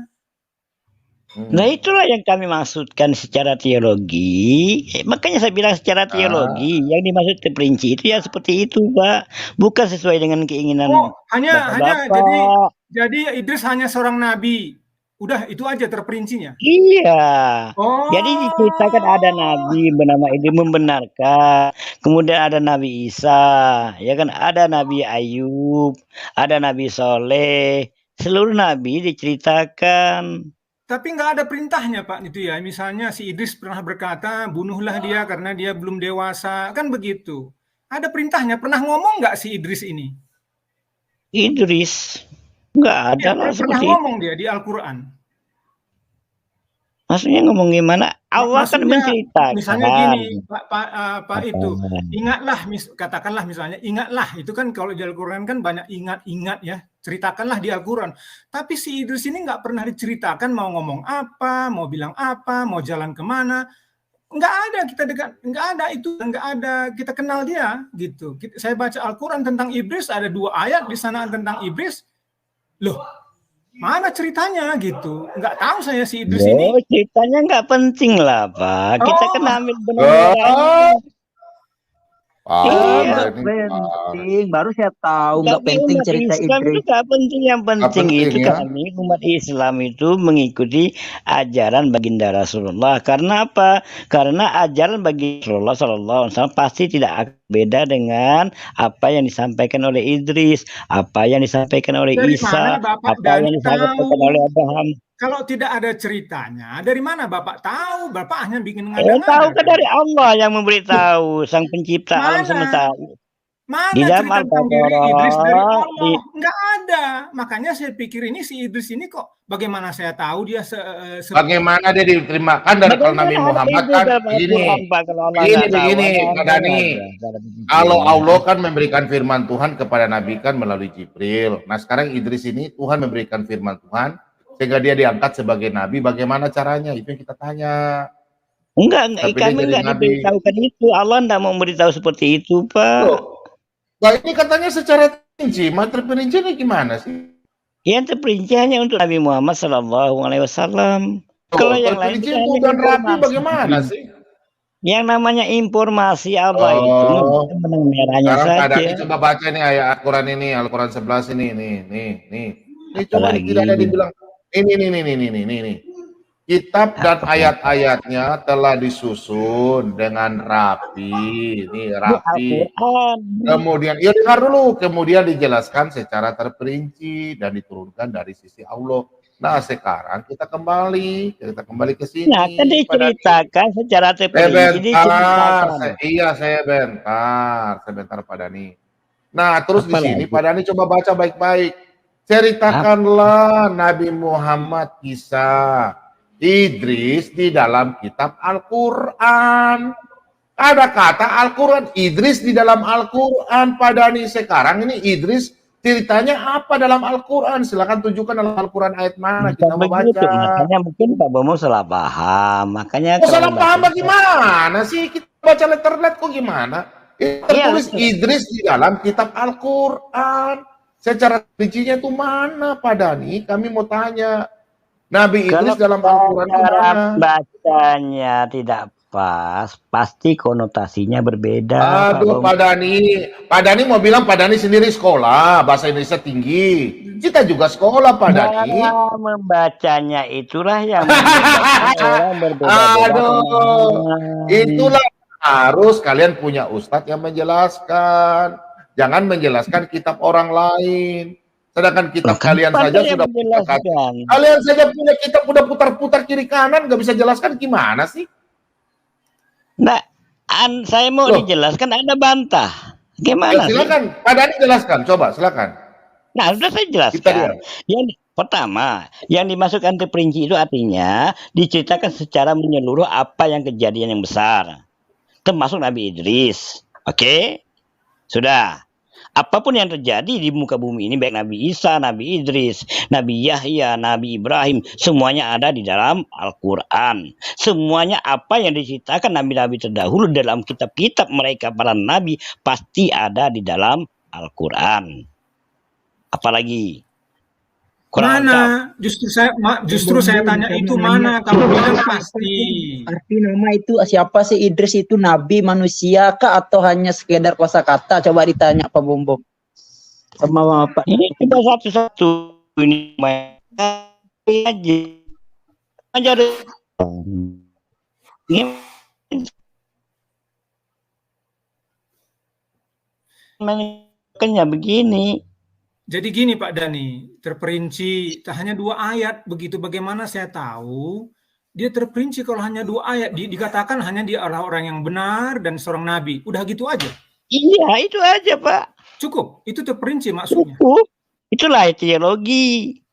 Nah itulah yang kami maksudkan secara teologi. Makanya saya bilang secara teologi yang dimaksud terperinci itu ya seperti itu Pak. Bukan sesuai dengan keinginan. Hanya jadi Idris hanya seorang nabi. Udah itu aja terperincinya. Iya. Oh. Jadi diceritakan ada nabi bernama ini membenarkan, kemudian ada Nabi Isa, ya kan, ada Nabi Ayub, ada Nabi Soleh, seluruh nabi diceritakan. Tapi nggak ada perintahnya Pak itu ya. Misalnya si Idris pernah berkata, bunuhlah dia karena dia belum dewasa, kan begitu. Ada perintahnya. Pernah ngomong nggak si Idris ini? Idris nggak ada Ya, lah pernah seperti itu. ngomong dia di Al-Quran. Maksudnya ngomong gimana? Allah kan Maksudnya, menceritakan. misalnya gini, Pak itu, Apa? ingatlah, katakanlah misalnya, ingatlah, itu kan kalau di Al-Quran kan banyak ingat-ingat ya, ceritakanlah di Al-Quran. Tapi si Idris ini nggak pernah diceritakan mau ngomong apa, mau bilang apa, mau jalan kemana. Nggak ada kita dekat, nggak ada itu, nggak ada kita kenal dia gitu. Saya baca Al-Quran tentang Iblis, ada 2 ayat di sana tentang Iblis. Loh, mana ceritanya gitu? Nggak tahu saya si Idris ini. Ceritanya nggak penting lah Pak. Kita kan ambil Oh. benar-benar. Nggak penting, baru saya tahu nggak penting umat cerita Islam itu Idris. nggak penting. Yang penting penting, itu ya. kami umat Islam itu mengikuti ajaran baginda Rasulullah. Karena apa? Karena ajaran baginda Rasulullah SAW pasti tidak akan beda dengan apa yang disampaikan oleh Idris, apa yang disampaikan oleh Dari Isa, mana Bapak apa yang disampaikan tahu? oleh Abraham. Kalau tidak ada ceritanya, dari mana Bapak tahu? Bapak hanya bikin Tahu ngada-ngada. kan dari Allah yang memberitahu, Sang Pencipta alam semesta. Mana Di dalam cerita tentang diri Idris dari Al-Baqarah, Allah? Nggak ada. Makanya saya pikir ini si Idris ini kok, bagaimana saya tahu dia Bagaimana dia diterima kan dari kalau Nabi Muhammad kan begini Pak Dani. Kalau Allah kan memberikan firman Tuhan kepada Nabi kan melalui Jibril. Nah sekarang Idris ini Tuhan memberikan firman Tuhan sehingga dia diangkat sebagai Nabi. Bagaimana caranya? Itu yang kita tanya. Enggak, Tapi kami dia jadi enggak nabi. diberitahukan itu. Allah enggak mau memberitahu seperti itu, Pak. Nah ini katanya secara terperinci. Materi perinciannya gimana sih? Yang terperinci hanya untuk Nabi Muhammad SAW. Kalau yang lain terperinci itu hanya dan rapi informasi. bagaimana sih? Yang namanya informasi Allah itu benang merahnya Sekarang saja. Pak Dani coba baca nih ayat Al-Quran ini, Al-Quran 11 ini, nih. Ini coba Apalagi? tidak ada dibilang ini. Kitab dan ayat-ayatnya telah disusun dengan rapi, ini rapi. Kemudian, ya dengar dulu, kemudian dijelaskan secara terperinci dan diturunkan dari sisi Allah. Nah sekarang kita kembali ke sini. Nah, kan diceritakan secara terperinci. Sebentar Pak Dani. Nah terus di sini Pak Dani coba baca baik-baik. Ceritakanlah Nabi Muhammad kisah Idris di dalam kitab Al-Quran. Ada kata Al-Quran, Idris di dalam Al-Quran. Pak Dani sekarang ini Idris ceritanya apa dalam Al-Quran? Silakan tunjukkan dalam Al-Quran ayat mana kita mau baca. Makanya mungkin Pak Bomo salah paham. Makanya salah paham bagaimana sih? Kita baca letterlet kok gimana? Itu tertulis Idris di dalam kitab Al-Quran. Secara rincinya itu mana Pak Dani? Kami mau tanya. Nabi Idris dalam Al-Quran cara bacanya tidak pas, pasti konotasinya berbeda. Aduh Pak Dani mau bilang Pak Dani sendiri sekolah bahasa Indonesia tinggi. Kita juga sekolah Pak Dani. Cara membacanya itulah yang orang berbeda-beda. Aduh, itulah harus kalian punya ustadz yang menjelaskan. Jangan menjelaskan kitab orang lain. Sedangkan kitab kalian saja sudah menjelaskan. Kalian saja punya kitab udah putar-putar kiri kanan, nggak bisa jelaskan gimana sih? Nah, saya mau dijelaskan, Anda bantah. Gimana silakan, Pak Dani jelaskan, coba silakan. Nah, sudah saya jelaskan. Yang pertama, yang dimasukkan terperinci itu artinya diceritakan secara menyeluruh apa yang kejadian yang besar, termasuk Nabi Idris. Oke? Sudah. Apapun yang terjadi di muka bumi ini, baik Nabi Isa, Nabi Idris, Nabi Yahya, Nabi Ibrahim, semuanya ada di dalam Al-Quran. Semuanya apa yang diceritakan Nabi-Nabi terdahulu dalam kitab-kitab mereka, para Nabi, pasti ada di dalam Al-Quran. Apalagi? Mana? Justru saya tanya itu mana? Kamu bilang pasti. Arti nama itu siapa sih? Idris itu nabi manusia kah atau hanya sekedar kosakata? Coba ditanya Pak Bombom sama Pak. Ini cuma satu-satu ini aja. Aja ada. Ini makanya begini. Jadi gini Pak Dhani, terperinci hanya 2 ayat, begitu bagaimana saya tahu dia terperinci kalau hanya 2 ayat, dikatakan hanya dia orang yang benar dan seorang nabi, udah gitu aja. Iya, itu aja Pak. Cukup, itu terperinci maksudnya. Cukup. Itulah teologi.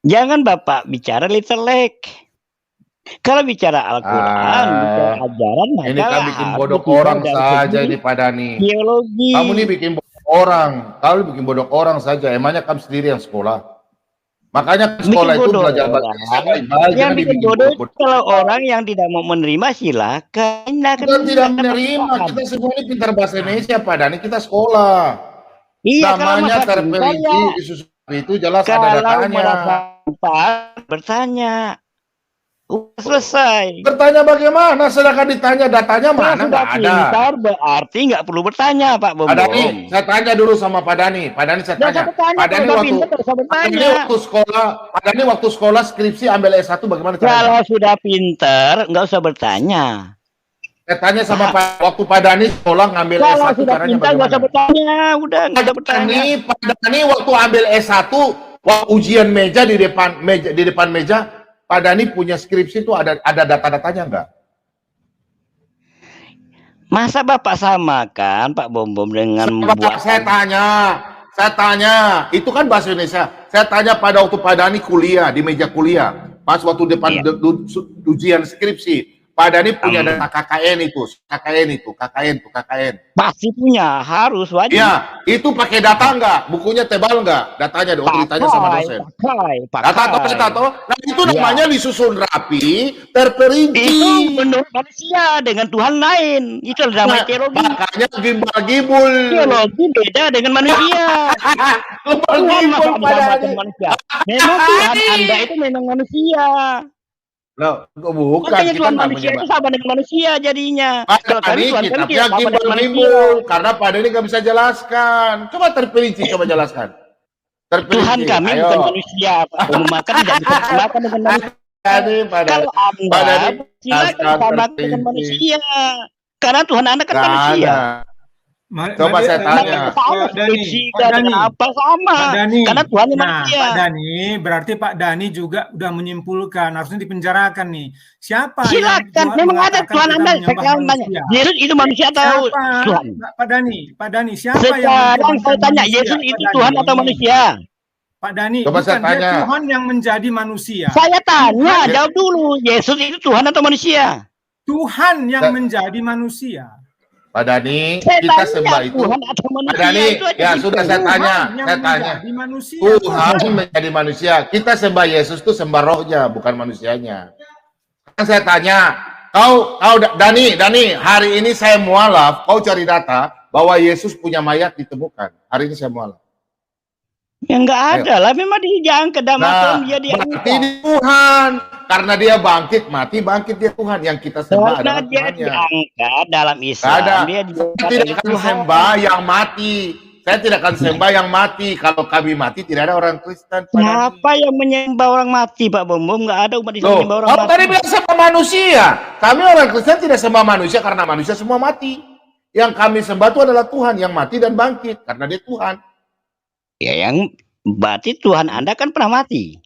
Jangan Bapak bicara literlek. Kalau bicara Al-Quran, bicara ajaran, Ini kan maka bikin harus bodoh berpindah orang dari saja segi ini Pak Dhani. teologi. Kamu ini bikin bodoh orang. Kamu bikin bodoh orang saja. Emangnya kamu sendiri yang sekolah. Makanya sekolah itu bodoh belajar bahasa Indonesia baik-baik. yang Jangan bikin dibikin bodoh itu bodoh. kalau orang yang tidak mau menerima silakan. Kita tidak menerima. Kita semua ini pintar bahasa Indonesia Pak Dhani. Kita sekolah. Iya, kalau Namanya masa terperinci pintar, di susu itu jelas ada kalau datanya. merasa pintar, bertanya. Udah selesai. Bertanya bagaimana? Sedangkan ditanya datanya Kalau mana? sudah Nggak ada. pintar berarti nggak perlu bertanya Pak Bom. Pak Dhani, saya tanya dulu sama Pak Dhani. Pak Dhani saya tanya. Pak Dhani waktu sekolah, Pak Dhani waktu sekolah skripsi ambil S1 bagaimana caranya? Kalau sudah pintar nggak usah bertanya. Saya tanya sama Pak, waktu Pak Dhani sekolah ngambil Kalau S1 sudah caranya pintar nggak usah bagaimana? bertanya. Udah nggak usah bertanya. Pak Dhani waktu ambil S1, waktu ujian meja di depan meja, Pak Dhani punya skripsi itu ada data-datanya enggak? Masa Bapak samakan Pak Bom dengan membuat Saya tanya, itu kan bahasa Indonesia. Saya tanya pada waktu Pak Dhani kuliah, di meja kuliah, pas waktu depan ujian skripsi, Pak Dhani punya data KKN itu. Pasti punya, harus wajib. Iya, itu pakai data enggak? Bukunya tebal enggak? Datanya ditanya sama dosen. Data toh. Nah, itu namanya disusun rapi, terperinci. Itu menurut manusia dengan Tuhan lain. Itu namanya teologi. Makanya gimbal-gibul. Teologi beda dengan manusia. Tuhan masa disamakan manusia. Memang Tuhan Anda itu memang manusia. Loh, bukan. Makanya Kita Tuhan nggak manusia menyembah. itu sama dengan manusia jadinya. Pak Kalau kami Dhani, Tuhan kami kitabnya tidak sama dengan manusia. gimbal-gimbul. Karena Pak Dhani nggak bisa jelaskan. Coba terperinci, coba jelaskan. Terperinci. Tuhan kami Ayo. bukan manusia. Maka tidak bisa disamakan dengan manusia. Kalau Pak Dhani, Anda silakan disamakan dengan manusia. Karena Tuhan Anda kan manusia. Coba saya tanya. Sama skripsi dengan apa sama. Karena Tuhan manusia. Pak Dhani, berarti Pak Dhani juga udah menyimpulkan harusnya dipenjarakan nih. Siapa silakan, yang memang ada Tuhan Anda. Sekarang tanya, Yesus itu manusia atau Tuhan? Pak Dhani, siapa sekarang saya tanya, Yesus itu Tuhan atau manusia? Pak Dhani, coba bukan saya tanya. dia Tuhan yang menjadi manusia. Saya tanya, jawab dulu. Yesus itu Tuhan atau manusia? Tuhan yang menjadi manusia. Pak Dhani, kita sembah itu. Tuhan atau manusia, Pak Dhani, ya sudah saya tanya. Tuhan menjadi manusia. Kita sembah Yesus itu sembah rohnya, bukan manusianya. Kan saya tanya, kau Dhani, hari ini saya mualaf, kau cari data bahwa Yesus punya mayat ditemukan. Hari ini saya mualaf. Ya enggak ada lah, memang diangkat dan makam dia diangkat. Berarti Tuhan, karena dia bangkit dia Tuhan. Yang kita sembah adalah dia Tuhannya. diangkat dalam Islam. Dia tidak akan sembah yang mati. Saya tidak akan sembah yang mati. Kalau kami mati, tidak ada orang Kristen. Siapa yang menyembah orang mati, Pak Bom? Enggak ada umat Islam menyembah orang mati. Tadi bilang sembah manusia. Kami orang Kristen tidak sembah manusia karena manusia semua mati. Yang kami sembah itu adalah Tuhan yang mati dan bangkit karena dia Tuhan. Ya, yang berarti Tuhan Anda kan pernah mati.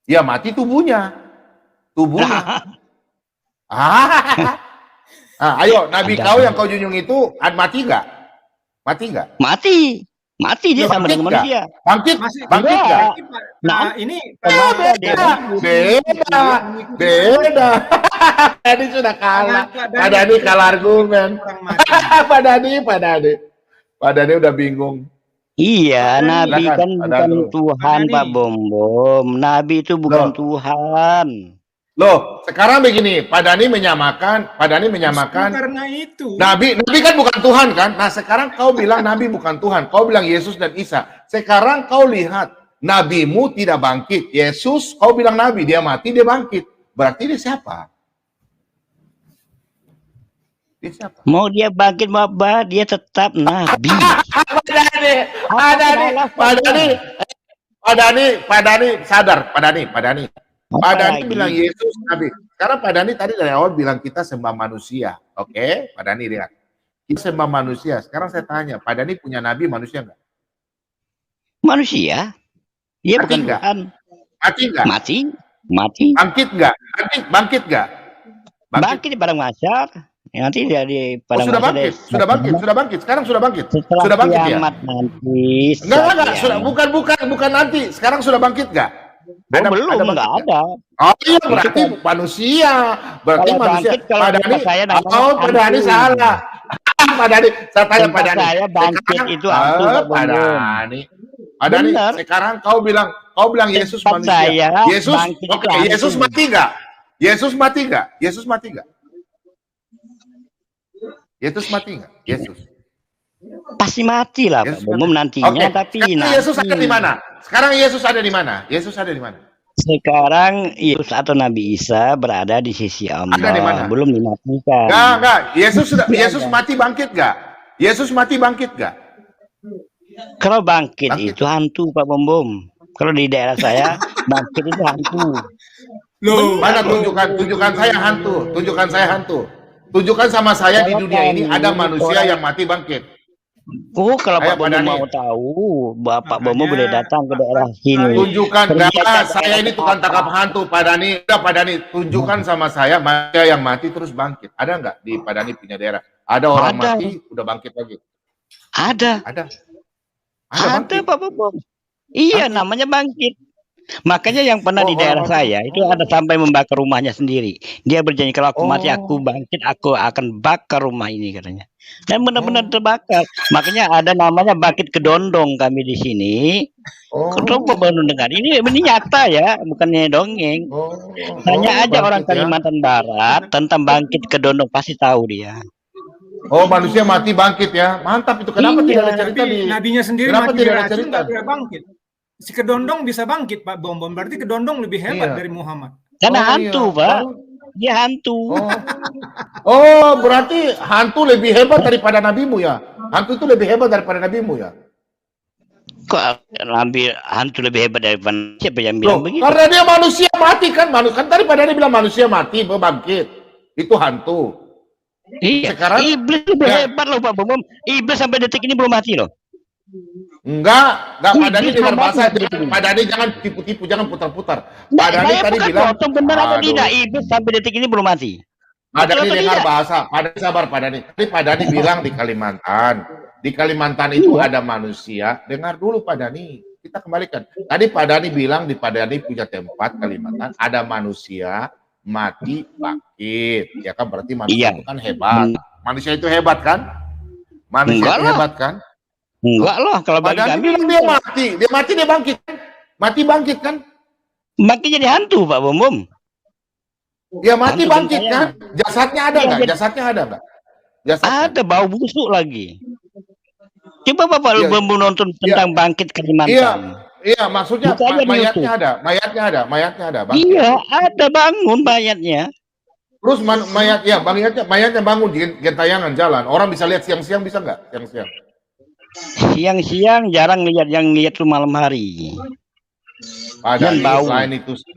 Ya, mati tubuhnya. Ayo, Nabi kau yang kau junjung itu mati nggak? Mati dia sama dengan manusia. Bangkit nggak? Nah, ini beda. Tadi sudah kalah. Pak Dhani kalah argumen. Pak Dhani udah bingung. Iya, Nabi kan bukan Tuhan, Pak Bom. Nabi itu bukan Tuhan. Loh, sekarang begini, Pak Dhani menyamakan. Karena itu. Nabi kan bukan Tuhan kan? Nah, sekarang kau bilang Nabi bukan Tuhan. Kau bilang Yesus dan Isa. Sekarang kau lihat, Nabimu tidak bangkit. Yesus, kau bilang Nabi, dia mati, dia bangkit. Berarti dia siapa? Mau dia bangkit mau apa, dia tetap Nabi. Pak Dani sadar, Pak Dani. Pak Dani lagi? bilang Yesus Nabi. Sekarang Pak Dani tadi dari awal bilang kita sembah manusia. Oke, Pak Dani lihat. Kita sembah manusia. Sekarang saya tanya, Pak Dani punya nabi manusia nggak? Manusia? Iya, Mati bukan nggak? Tuhan. Mati nggak? Mati. Bangkit nggak? Bangkit nggak? Bangkit di padang mahsyar. Nanti dia di Oh, padang sudah mahsyar. bangkit, sudah bangkit. Sekarang sudah bangkit. Setelah Sudah bangkit ya? kiamat nanti. Enggak, sudah bukan nanti. Sekarang sudah bangkit nggak? Belum, bangkit nggak nggak? ada. Oh iya, berarti manusia. Berarti Kalau manusia. bangkit, kalau Pak Dani, kata saya namanya Pak Dani hantu. salah. Pak Dani, saya tanya Pak Tempat Dani. saya bangkit itu hantu, Pak Pak Bambang. Dani. Pak Dani, Benar. sekarang kau bilang Yesus Tempat manusia. saya Yesus, bangkit itu oke, hantu. Yesus mati nggak? Yesus mati nggak? Yesus mati nggak? Yesus mati nggak? Yesus. Pasti mati lah, Yesus Pak Bambang nantinya. Oke, Tapi sekarang nanti. Yesus ada di mana? Sekarang Yesus ada di mana? Yesus ada di mana? Sekarang Yesus atau Nabi Isa berada di sisi Allah. Ada di mana? Belum dimatikan. Enggak. Yesus Iya, Yesus mati bangkit nggak? Yesus mati bangkit nggak? Kalau bangkit Bangkit. itu hantu, Pak Bambang. Kalau di daerah saya bangkit itu hantu. Loh, Mana tunjukkan saya hantu, tunjukkan saya hantu. Tunjukkan sama saya di dunia ini ada manusia yang mati bangkit. Oh, kalau Ayo, Pak Pak Bambang Dani. mau tahu, Bapak Makanya- Bambang boleh datang ke daerah sini. Tunjukkan, Pergi ke enggak, saya daerah ini tukang apa? tangkap hantu, Pak Dani. Udah, Pak Dani, tunjukkan sama saya manusia yang mati terus bangkit. Ada nggak di Pak Dani punya daerah? Ada orang Ada. mati udah bangkit lagi. Ada. Ada Ada, bangkit. Pak Bambang. Iya, Bangkit. namanya bangkit. Makanya yang pernah di Oh, daerah orang saya itu ada sampai membakar rumahnya sendiri. Dia berjanji kalau aku mati, aku bangkit, aku akan bakar rumah ini katanya. Dan benar-benar terbakar. Makanya ada namanya bangkit kedondong kami di sini. Oh, Coba baru dengar. Ini nyata ya, bukannya dongeng. Tanya aja orang bangkit ya. Kalimantan Barat tentang bangkit kedondong, pasti tahu dia. Oh, manusia mati bangkit ya. Mantap itu. Kenapa Iya, tidak ada cerita tapi di nabinya sendiri Kenapa mati tidak ada diracun, cerita? tidak bangkit. Si kedondong bisa bangkit, Pak Bambang. Berarti kedondong lebih hebat Iya. dari Muhammad. Karena Oh, hantu, iya. Pak. Oh. Dia hantu. Oh, berarti hantu lebih hebat daripada nabimu ya? Hantu itu lebih hebat daripada nabimu ya? Kok hantu lebih hebat daripada siapa yang Loh, bilang begitu? karena dia manusia mati kan? Kan tadi pada dia bilang manusia mati, bangkit. Itu hantu. Iya. Sekarang- Iblis lebih Ya. hebat loh, Pak Bambang. Iblis sampai detik ini belum mati loh. Enggak Pak Dani Iblis dengar belum bahasa. mati gitu. Pak Dani jangan tipu-tipu, jangan putar-putar. Pak Nah, Dani saya tadi bukan bilang, potong, benar atau aduh. tidak? Iblis sampai detik ini belum mati. Pak Betul Dani atau dengar tidak? bahasa. Pak Dani sabar, Pak Dani. Tadi Pak Dani bilang di Kalimantan. Di Kalimantan itu Iya. ada manusia. Dengar dulu Pak Dani. Kita kembalikan. Tadi Pak Dani bilang di Pak Dani punya tempat Kalimantan ada manusia mati bangkit. Ya kan berarti manusia Iya. itu kan hebat. Manusia itu hebat kan? Manusia Enggak itu lah. hebat kan? Enggak loh, kalau Pak bagi Dani kami bilang dia mati. Dia mati dia bangkit. Mati bangkit kan? mati jadi hantu, Pak Bambang. Ya mati Hantu bangkit gentayangan. kan? Jasadnya ada Iya, nggak? jadi- Jasadnya ada nggak? Jasadnya. Ada bau busuk lagi. Coba Bapak Iya. Bambang nonton tentang bangkit Kalimantan. Iya, maksudnya Buka aja di mayatnya YouTube. ada, mayatnya ada, bangkit. Iya, ada bangun mayatnya. Terus mayatnya bangun di gentayangan jalan. Orang bisa lihat siang-siang bisa nggak? Siang-siang. Siang-siang jarang lihat, yang lihat tuh malam hari. Padahal Yang bau.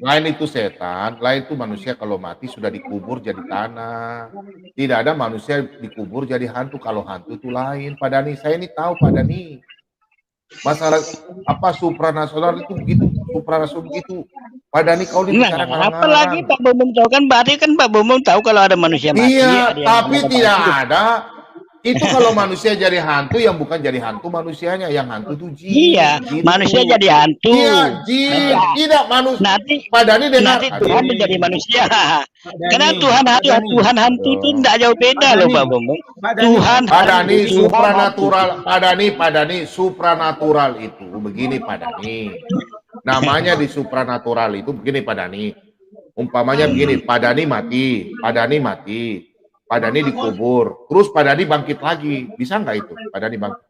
lain itu setan, lain itu manusia kalau mati sudah dikubur jadi tanah. Tidak ada manusia dikubur jadi hantu. Kalau hantu itu lain. Pak Dani, saya ini tahu Pak Dani. Masalah apa supranasional itu begitu, supranasional begitu. Pak Dani kau ini Nah, bicara apalagi Pak Bambang tahu kan, berarti kan Pak Bambang tahu kalau ada manusia mati. Iya, ada yang tapi ada tidak hidup. ada. Itu kalau manusia jadi hantu, yang bukan jadi hantu manusianya, yang hantu itu jin. Iya, Gitu. manusia jadi hantu. Iya, jin. Nanti- Tidak manusia. Nanti Pak Dani dengar. nanti Tuhan Aduh. menjadi manusia. Dani, Karena Dani. Tuhan hantu itu tidak jauh beda Pak loh Dani. Pak Bambang. Pak Dani. Tuhan Pak Dani hantu. supranatural. Pak Dani supranatural itu begini Pak Dani. Namanya di supranatural itu begini Pak Dani. Umpamanya begini, Pak Dani mati, Pak Dani dikubur, terus Pak Dani bangkit lagi, bisa nggak itu? Pak Dani bangkit.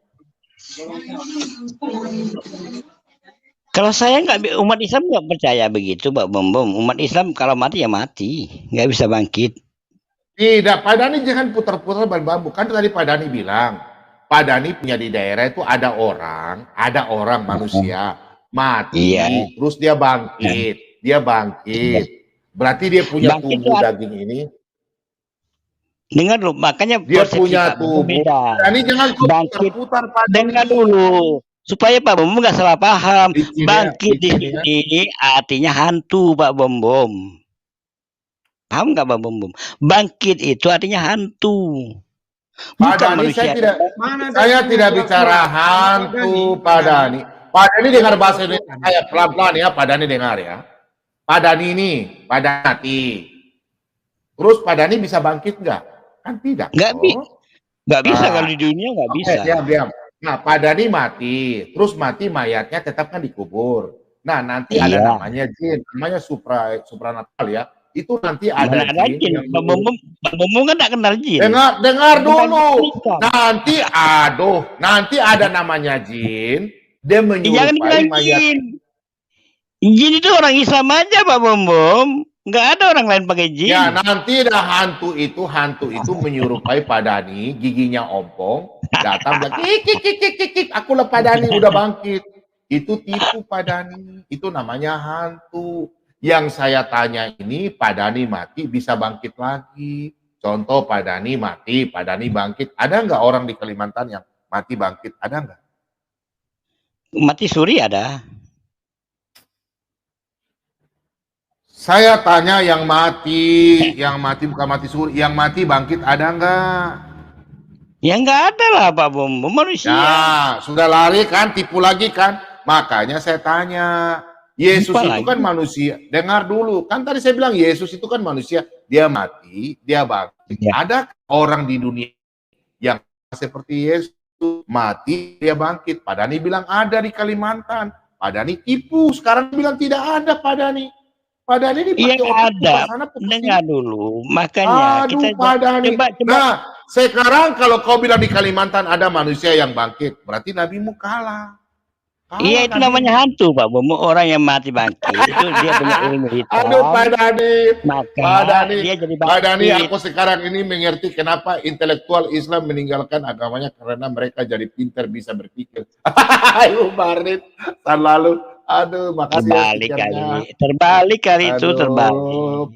Kalau saya nggak, umat Islam nggak percaya begitu Pak Bambang. Umat Islam kalau mati ya mati, nggak bisa bangkit. Tidak, Pak Dani jangan putar-putar ban bambu. Kan tadi Pak Dani bilang, Pak Dani punya di daerah itu ada orang manusia mati, Iya. terus dia bangkit, Berarti dia punya Bangkit tubuh itu daging ini, dengar dulu, makanya dia persepsi punya Pak Bumbu tubuh. beda. Ini jangan kau Bangkit, putar-putar pada dengar dulu. Supaya Pak Bumbu nggak salah paham. Bangkit di Bikinnya. sini artinya hantu, Pak Bumbu. Paham nggak Pak Bumbu? Bangkit itu artinya hantu. Bukan Padani, manusia. saya tidak bicara hantu, Padani. Padani dengar bahasa Indonesia saya pelan-pelan ya, Padani dengar ya. Padani ini, Padani mati. Terus Padani bisa bangkit nggak? Kan tidak. Nggak bisa kalau di dunia nggak bisa. Diam. Nah, Padani mati, terus mati mayatnya tetap kan dikubur. Nah, nanti ada namanya jin, namanya supranatal ya. Itu nanti ada jin. Pak Bumbu kan nggak kenal jin. Dengar dulu. Nanti ada namanya jin. Dia menyerupai mayat. Jin itu orang Islam aja Pak Bumbu. Nggak ada orang lain pakai jin. Ya, nanti ada hantu itu menyerupai Padani, giginya ompong, datang bilang, kik, akulah Padani udah bangkit. Itu tipu Padani, itu namanya hantu. Yang saya tanya ini, Padani mati bisa bangkit lagi. Contoh Padani mati, Padani bangkit. Ada nggak orang di Kalimantan yang mati bangkit? Ada nggak? Mati suri ada. Saya tanya yang mati bukan mati suri, yang mati bangkit ada nggak? Ya nggak ada lah Pak Bumbu, manusia. Ya, sudah lari kan, tipu lagi kan? Makanya saya tanya, Yesus itu kan manusia. Dengar dulu, kan tadi saya bilang Yesus itu kan manusia. Dia mati, dia bangkit. Ya. Ada orang di dunia yang seperti Yesus mati, dia bangkit. Padani bilang ada di Kalimantan. Padani tipu, sekarang bilang tidak ada Padani. Padani ini yang ada. Dengar dulu, makanya kita Padani. Coba. Nah, sekarang kalau kau bilang di Kalimantan ada manusia yang bangkit, berarti nabimu kalah. Iya, itu namanya hantu Pak Bumbu, orang yang mati bangkit. Itu dia punya ilmu hitam. Aduh Padani. Maka dia jadi bangkit. Padani, aku sekarang ini mengerti kenapa intelektual Islam meninggalkan agamanya, karena mereka jadi pintar bisa berpikir. Ayo Barit, tahun lalu. Aduh, makasih terbalik kali itu terbalik.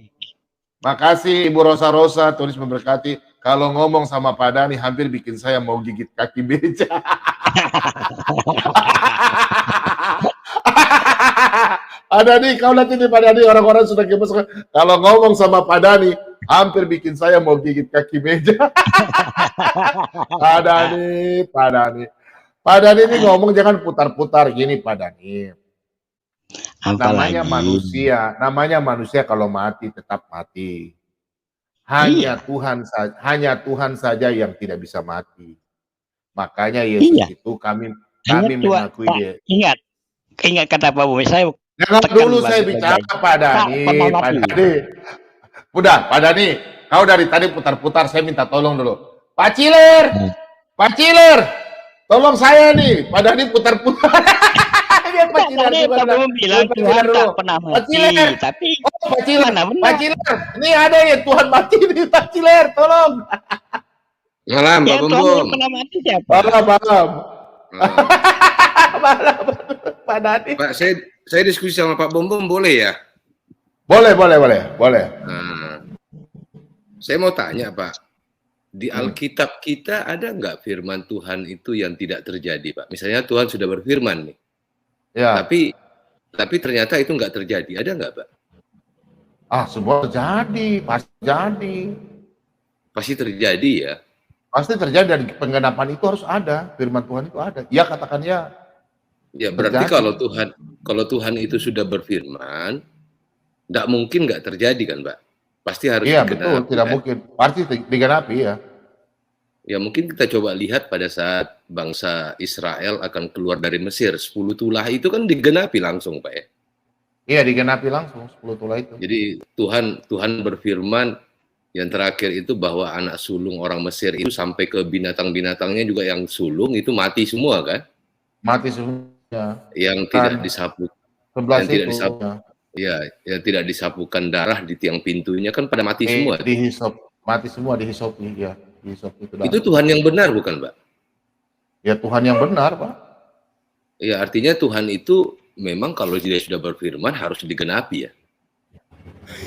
Makasih Ibu Rosa tulis memberkati. Kalau ngomong sama Padani hampir bikin saya mau gigit kaki meja. Padani, kau lihat ini Padani, orang-orang sudah gemes. Kalau ngomong sama Padani hampir bikin saya mau gigit kaki meja. Padani ini ngomong jangan putar-putar gini Padani. Namanya manusia kalau mati tetap mati. Hanya Tuhan saja yang tidak bisa mati. Makanya Yesus itu kami mengakui dia. Ingat kata Pak Bumbu, saya dulu saya bicara Padani. Udah, Padani, kau dari tadi putar-putar, saya minta tolong dulu. Pak Ciler, tolong saya nih, Padani putar-putar. Pak Bumbu bilang Tuhan tak pernah mati, tapi Pak Ciler, ini ada ya Tuhan mati nih, Pak Ciler, tolong. Malam, Pak Bumbu. Tuhan pernah mati siapa? Malam. Pak Dani. Pak, saya diskusi sama Pak Bumbu boleh ya? Boleh. Nah, saya mau tanya Pak, di Alkitab kita ada nggak firman Tuhan itu yang tidak terjadi Pak? Misalnya Tuhan sudah berfirman nih, ya. Tapi ternyata itu nggak terjadi, ada nggak Pak? Semua terjadi, pasti terjadi. Pasti terjadi ya? Pasti terjadi, dan penggenapan itu harus ada, firman Tuhan itu ada. Ya katakan ya. Ya berarti terjadi. kalau Tuhan itu sudah berfirman, nggak mungkin nggak terjadi kan Pak? Pasti harus digenapi. Iya betul, tidak mungkin. Pasti digenapi ya. Ya mungkin kita coba lihat pada saat bangsa Israel akan keluar dari Mesir, 10 tulah itu kan digenapi langsung Pak ya? Iya digenapi langsung 10 tulah itu. Jadi Tuhan berfirman, yang terakhir itu bahwa anak sulung orang Mesir itu sampai ke binatang-binatangnya juga yang sulung itu mati semua kan? Mati semua. Yang tidak disapu, yang tidak disapukan darah di tiang pintunya kan pada mati semua. Mati semua dihisop ya. Itu Tuhan yang benar bukan Pak? Ya Tuhan yang benar Pak. Ya artinya Tuhan itu memang kalau dia sudah berfirman harus digenapi ya.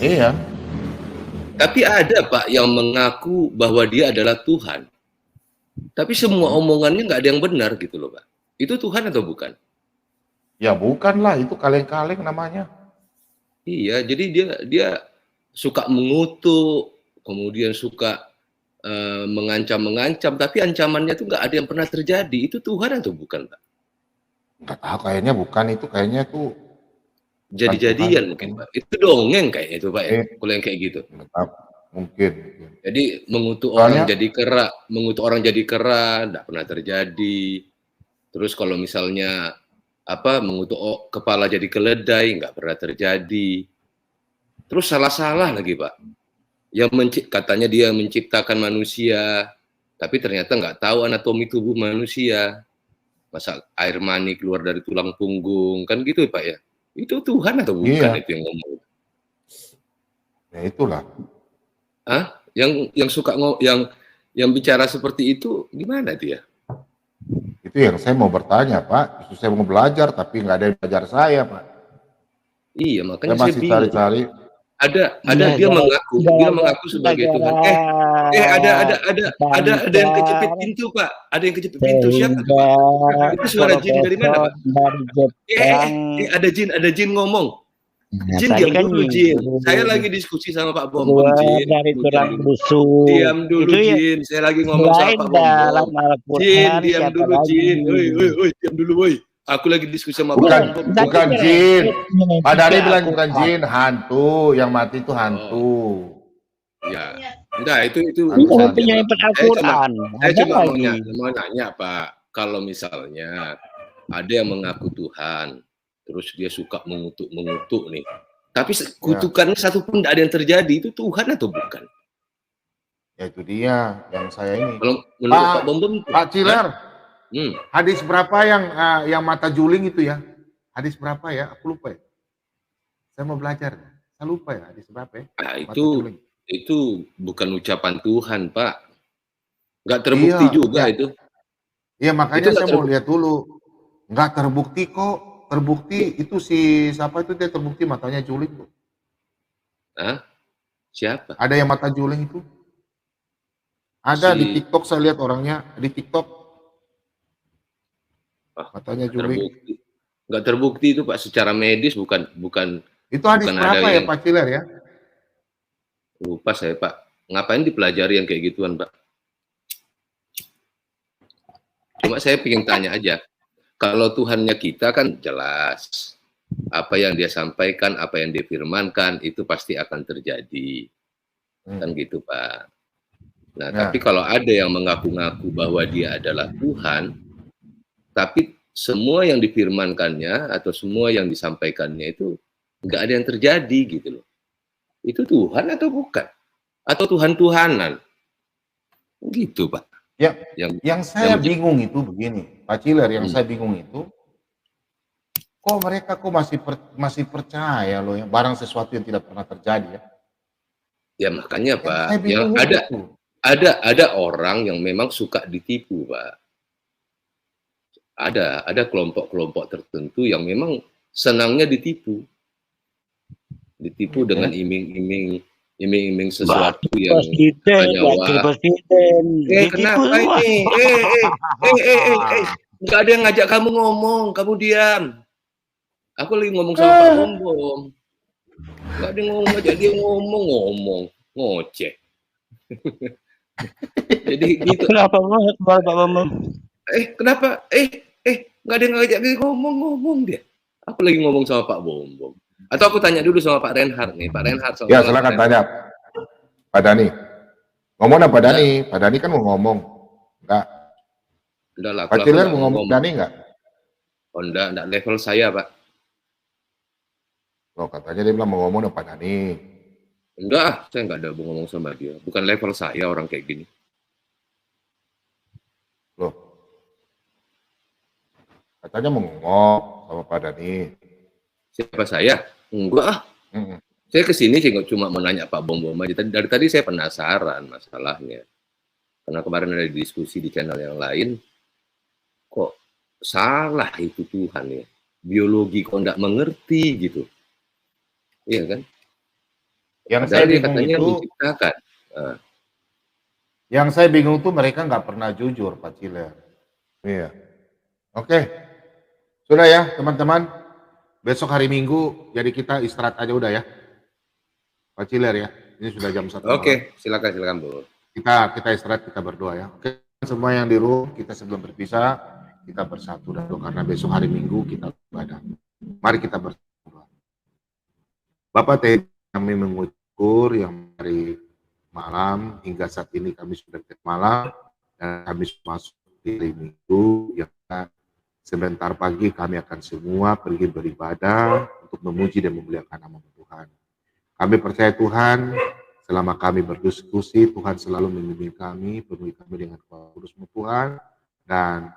Iya. Tapi ada Pak yang mengaku bahwa dia adalah Tuhan. Tapi semua omongannya nggak ada yang benar gitu loh Pak. Itu Tuhan atau bukan? Ya bukan lah, itu kaleng-kaleng namanya. Iya, jadi dia suka mengutuk, kemudian suka mengancam-mengancam, tapi ancamannya tuh nggak ada yang pernah terjadi. Itu Tuhan atau bukan Pak? Nggak tahu, kayaknya bukan itu, kayaknya tuh jadi-jadian mungkin Pak. Itu dongeng kayaknya itu Pak ya, kalau yang kayak gitu. Mungkin. Jadi mengutuk Soalnya, orang jadi kera, mengutuk orang jadi kera, tidak pernah terjadi. Terus kalau misalnya mengutuk kepala jadi keledai, nggak pernah terjadi. Terus salah-salah lagi Pak. Yang katanya dia menciptakan manusia, tapi ternyata nggak tahu anatomi tubuh manusia. Masa air mani keluar dari tulang punggung, kan gitu Pak ya. Itu Tuhan atau bukan itu yang ngomong? Ya itulah. Hah? Yang suka yang bicara seperti itu gimana dia? Itu yang saya mau bertanya Pak. Justru saya mau belajar tapi nggak ada yang belajar saya Pak. Iya makanya saya masih cari-cari. Ada dia mengaku sebagai Tuhan. Ada yang kejepit pintu Pak. Ada yang kejepit pintu siapa tuh Pak? Itu suara jin dari mana Pak? Ada jin ngomong. Jin diam dulu Jin. Saya lagi diskusi sama Pak Bom Jin. Dari tulang busuk. Diam dulu Jin. Saya lagi ngomong sama Pak Bom. Jin, diam dulu Jin. Woi, diam dulu woi. Aku lagi diskusi sama bukan jin. Pak Dhani bilang bukan jin, hantu. Yang mati itu hantu. Ya, enggak itu. Saya cuma mau nanya Pak, kalau misalnya ada yang mengaku Tuhan, terus dia suka mengutuk nih, tapi kutukannya satu pun tidak ada yang terjadi, itu Tuhan atau bukan? Ya itu dia yang saya ini. Kalau menurut Pak Bom Pak Ciler. Hadis berapa yang mata juling itu ya? Hadis berapa ya? Aku lupa ya. Saya mau belajar. Saya lupa ya hadis berapa ya? Nah, itu bukan ucapan Tuhan, Pak. Nggak terbukti juga itu. Iya, makanya saya mau lihat dulu. Nggak terbukti kok. Terbukti itu siapa itu dia terbukti matanya juling tuh. Hah? Siapa? Ada yang mata juling itu? Ada di TikTok, saya lihat orangnya di TikTok. Matanya juling. Nggak terbukti itu Pak, secara medis bukan. Itu hadis berapa ya Pak Ciler ya? Lupa saya Pak. Ngapain dipelajari yang kayak gituan Pak? Cuma saya pengen tanya aja. Kalau Tuhannya kita kan jelas. Apa yang dia sampaikan, apa yang dia firmankan, itu pasti akan terjadi. Kan gitu Pak. Nah, tapi kalau ada yang mengaku-ngaku bahwa dia adalah Tuhan, tapi semua yang difirmankannya atau semua yang disampaikannya itu nggak ada yang terjadi gitu loh. Itu Tuhan atau bukan? Atau Tuhan-Tuhanan? Gitu Pak. Ya, yang saya bingung itu begini, Pak Ciler, yang saya bingung itu, kok mereka masih percaya loh ya barang sesuatu yang tidak pernah terjadi ya? Ya makanya Pak, yang ada orang yang memang suka ditipu Pak. Ada kelompok-kelompok tertentu yang memang senangnya ditipu dengan iming-iming sesuatu yang presiden. Kenapa ini? Nggak ada yang ngajak kamu ngomong, kamu diam. Aku lagi ngomong sama Pak Bom. Nggak ada yang ngajak dia ngomong, ngoceh. Jadi gitu. Kenapa banget Pak Bom? Kenapa? Nggak ada yang ngajak dia ngomong dia. Aku lagi ngomong sama Pak Bom. Atau aku tanya dulu sama Pak Reinhardt nih. Pak Reinhardt. Ya silakan tanya. Pak Dhani. Ngomong apa Pak Dhani? Pak Dhani kan mau ngomong. Enggak. Enggak lah. Pak Ciler mau ngomong Dhani enggak? Oh enggak level saya Pak. Oh katanya dia bilang mau ngomong sama Pak Dhani. Enggak, saya enggak ada ngomong sama dia. Bukan level saya orang kayak gini. Loh. Katanya mau ngomong sama Pak Dhani. Siapa saya? Enggak. Saya kesini sih cuma mau nanya Pak Bom aja. Dari tadi saya penasaran masalahnya. Karena kemarin ada diskusi di channel yang lain. Kok salah itu Tuhan ya? biologi kok nggak mengerti gitu. Iya kan? Yang Padahal saya dia bingung katanya itu, menciptakan. Nah, yang saya bingung tuh mereka nggak pernah jujur, Pak Ciler. Iya. Oke. Sudah ya, teman-teman. Besok hari Minggu, jadi kita istirahat aja udah ya. Pak Ciler ya. Ini sudah jam 1 malam. Oke, silakan Bu. Kita istirahat, kita berdoa ya. Oke, semua yang di room, kita sebelum berpisah, kita bersatu dulu karena besok hari Minggu kita ibadah. Mari kita berdoa. Bapak Teh, kami mengucur yang dari malam hingga saat ini kami sudah ke malam dan kami masuk di hari Minggu yang sebentar pagi kami akan semua pergi beribadah untuk memuji dan memuliakan nama Tuhan. Kami percaya Tuhan, selama kami berdiskusi, Tuhan selalu membimbing kami, penuhi kami dengan kuasa Kudus-Mu Tuhan. Dan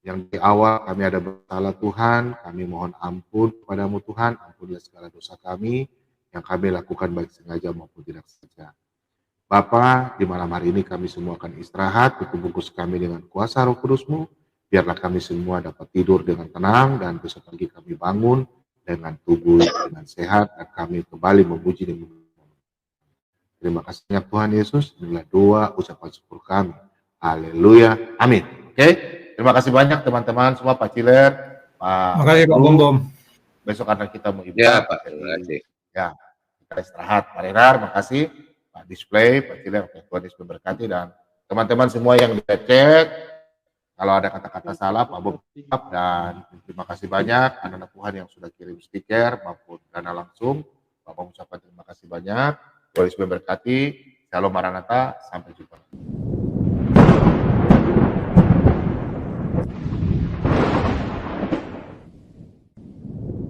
yang di awal kami ada bersalah Tuhan, kami mohon ampun kepadamu Tuhan, ampunilah segala dosa kami yang kami lakukan baik sengaja maupun tidak sengaja. Bapa, di malam hari ini kami semua akan istirahat, tutup bungkus kami dengan kuasa Roh Kudus-Mu, biarlah kami semua dapat tidur dengan tenang dan besok pagi kami bangun dengan tubuh dengan sehat dan kami kembali memuji dan memuliakan. Terima kasih Tuhan Yesus, inilah doa ucapan syukur kami. Haleluya, amin. Oke, terima kasih banyak teman-teman semua, Pak Ciler, Pak. Terima kasih Pak Bom. Besok karena kita mau Ya ibadah. Pak, terima kasih. Ya, kita istirahat. Pak Renar, makasih. Pak Display, Pak Ciler, Tuhan Yesus memberkati dan teman-teman semua yang dicek. Kalau ada kata-kata salah, Pak Bob, dan terima kasih banyak anak-anak Tuhan yang sudah kirim stiker maupun dana langsung. Bapak mengucapkan terima kasih banyak. Tuhan Yesus memberkati. Shalom Maranatha, sampai jumpa.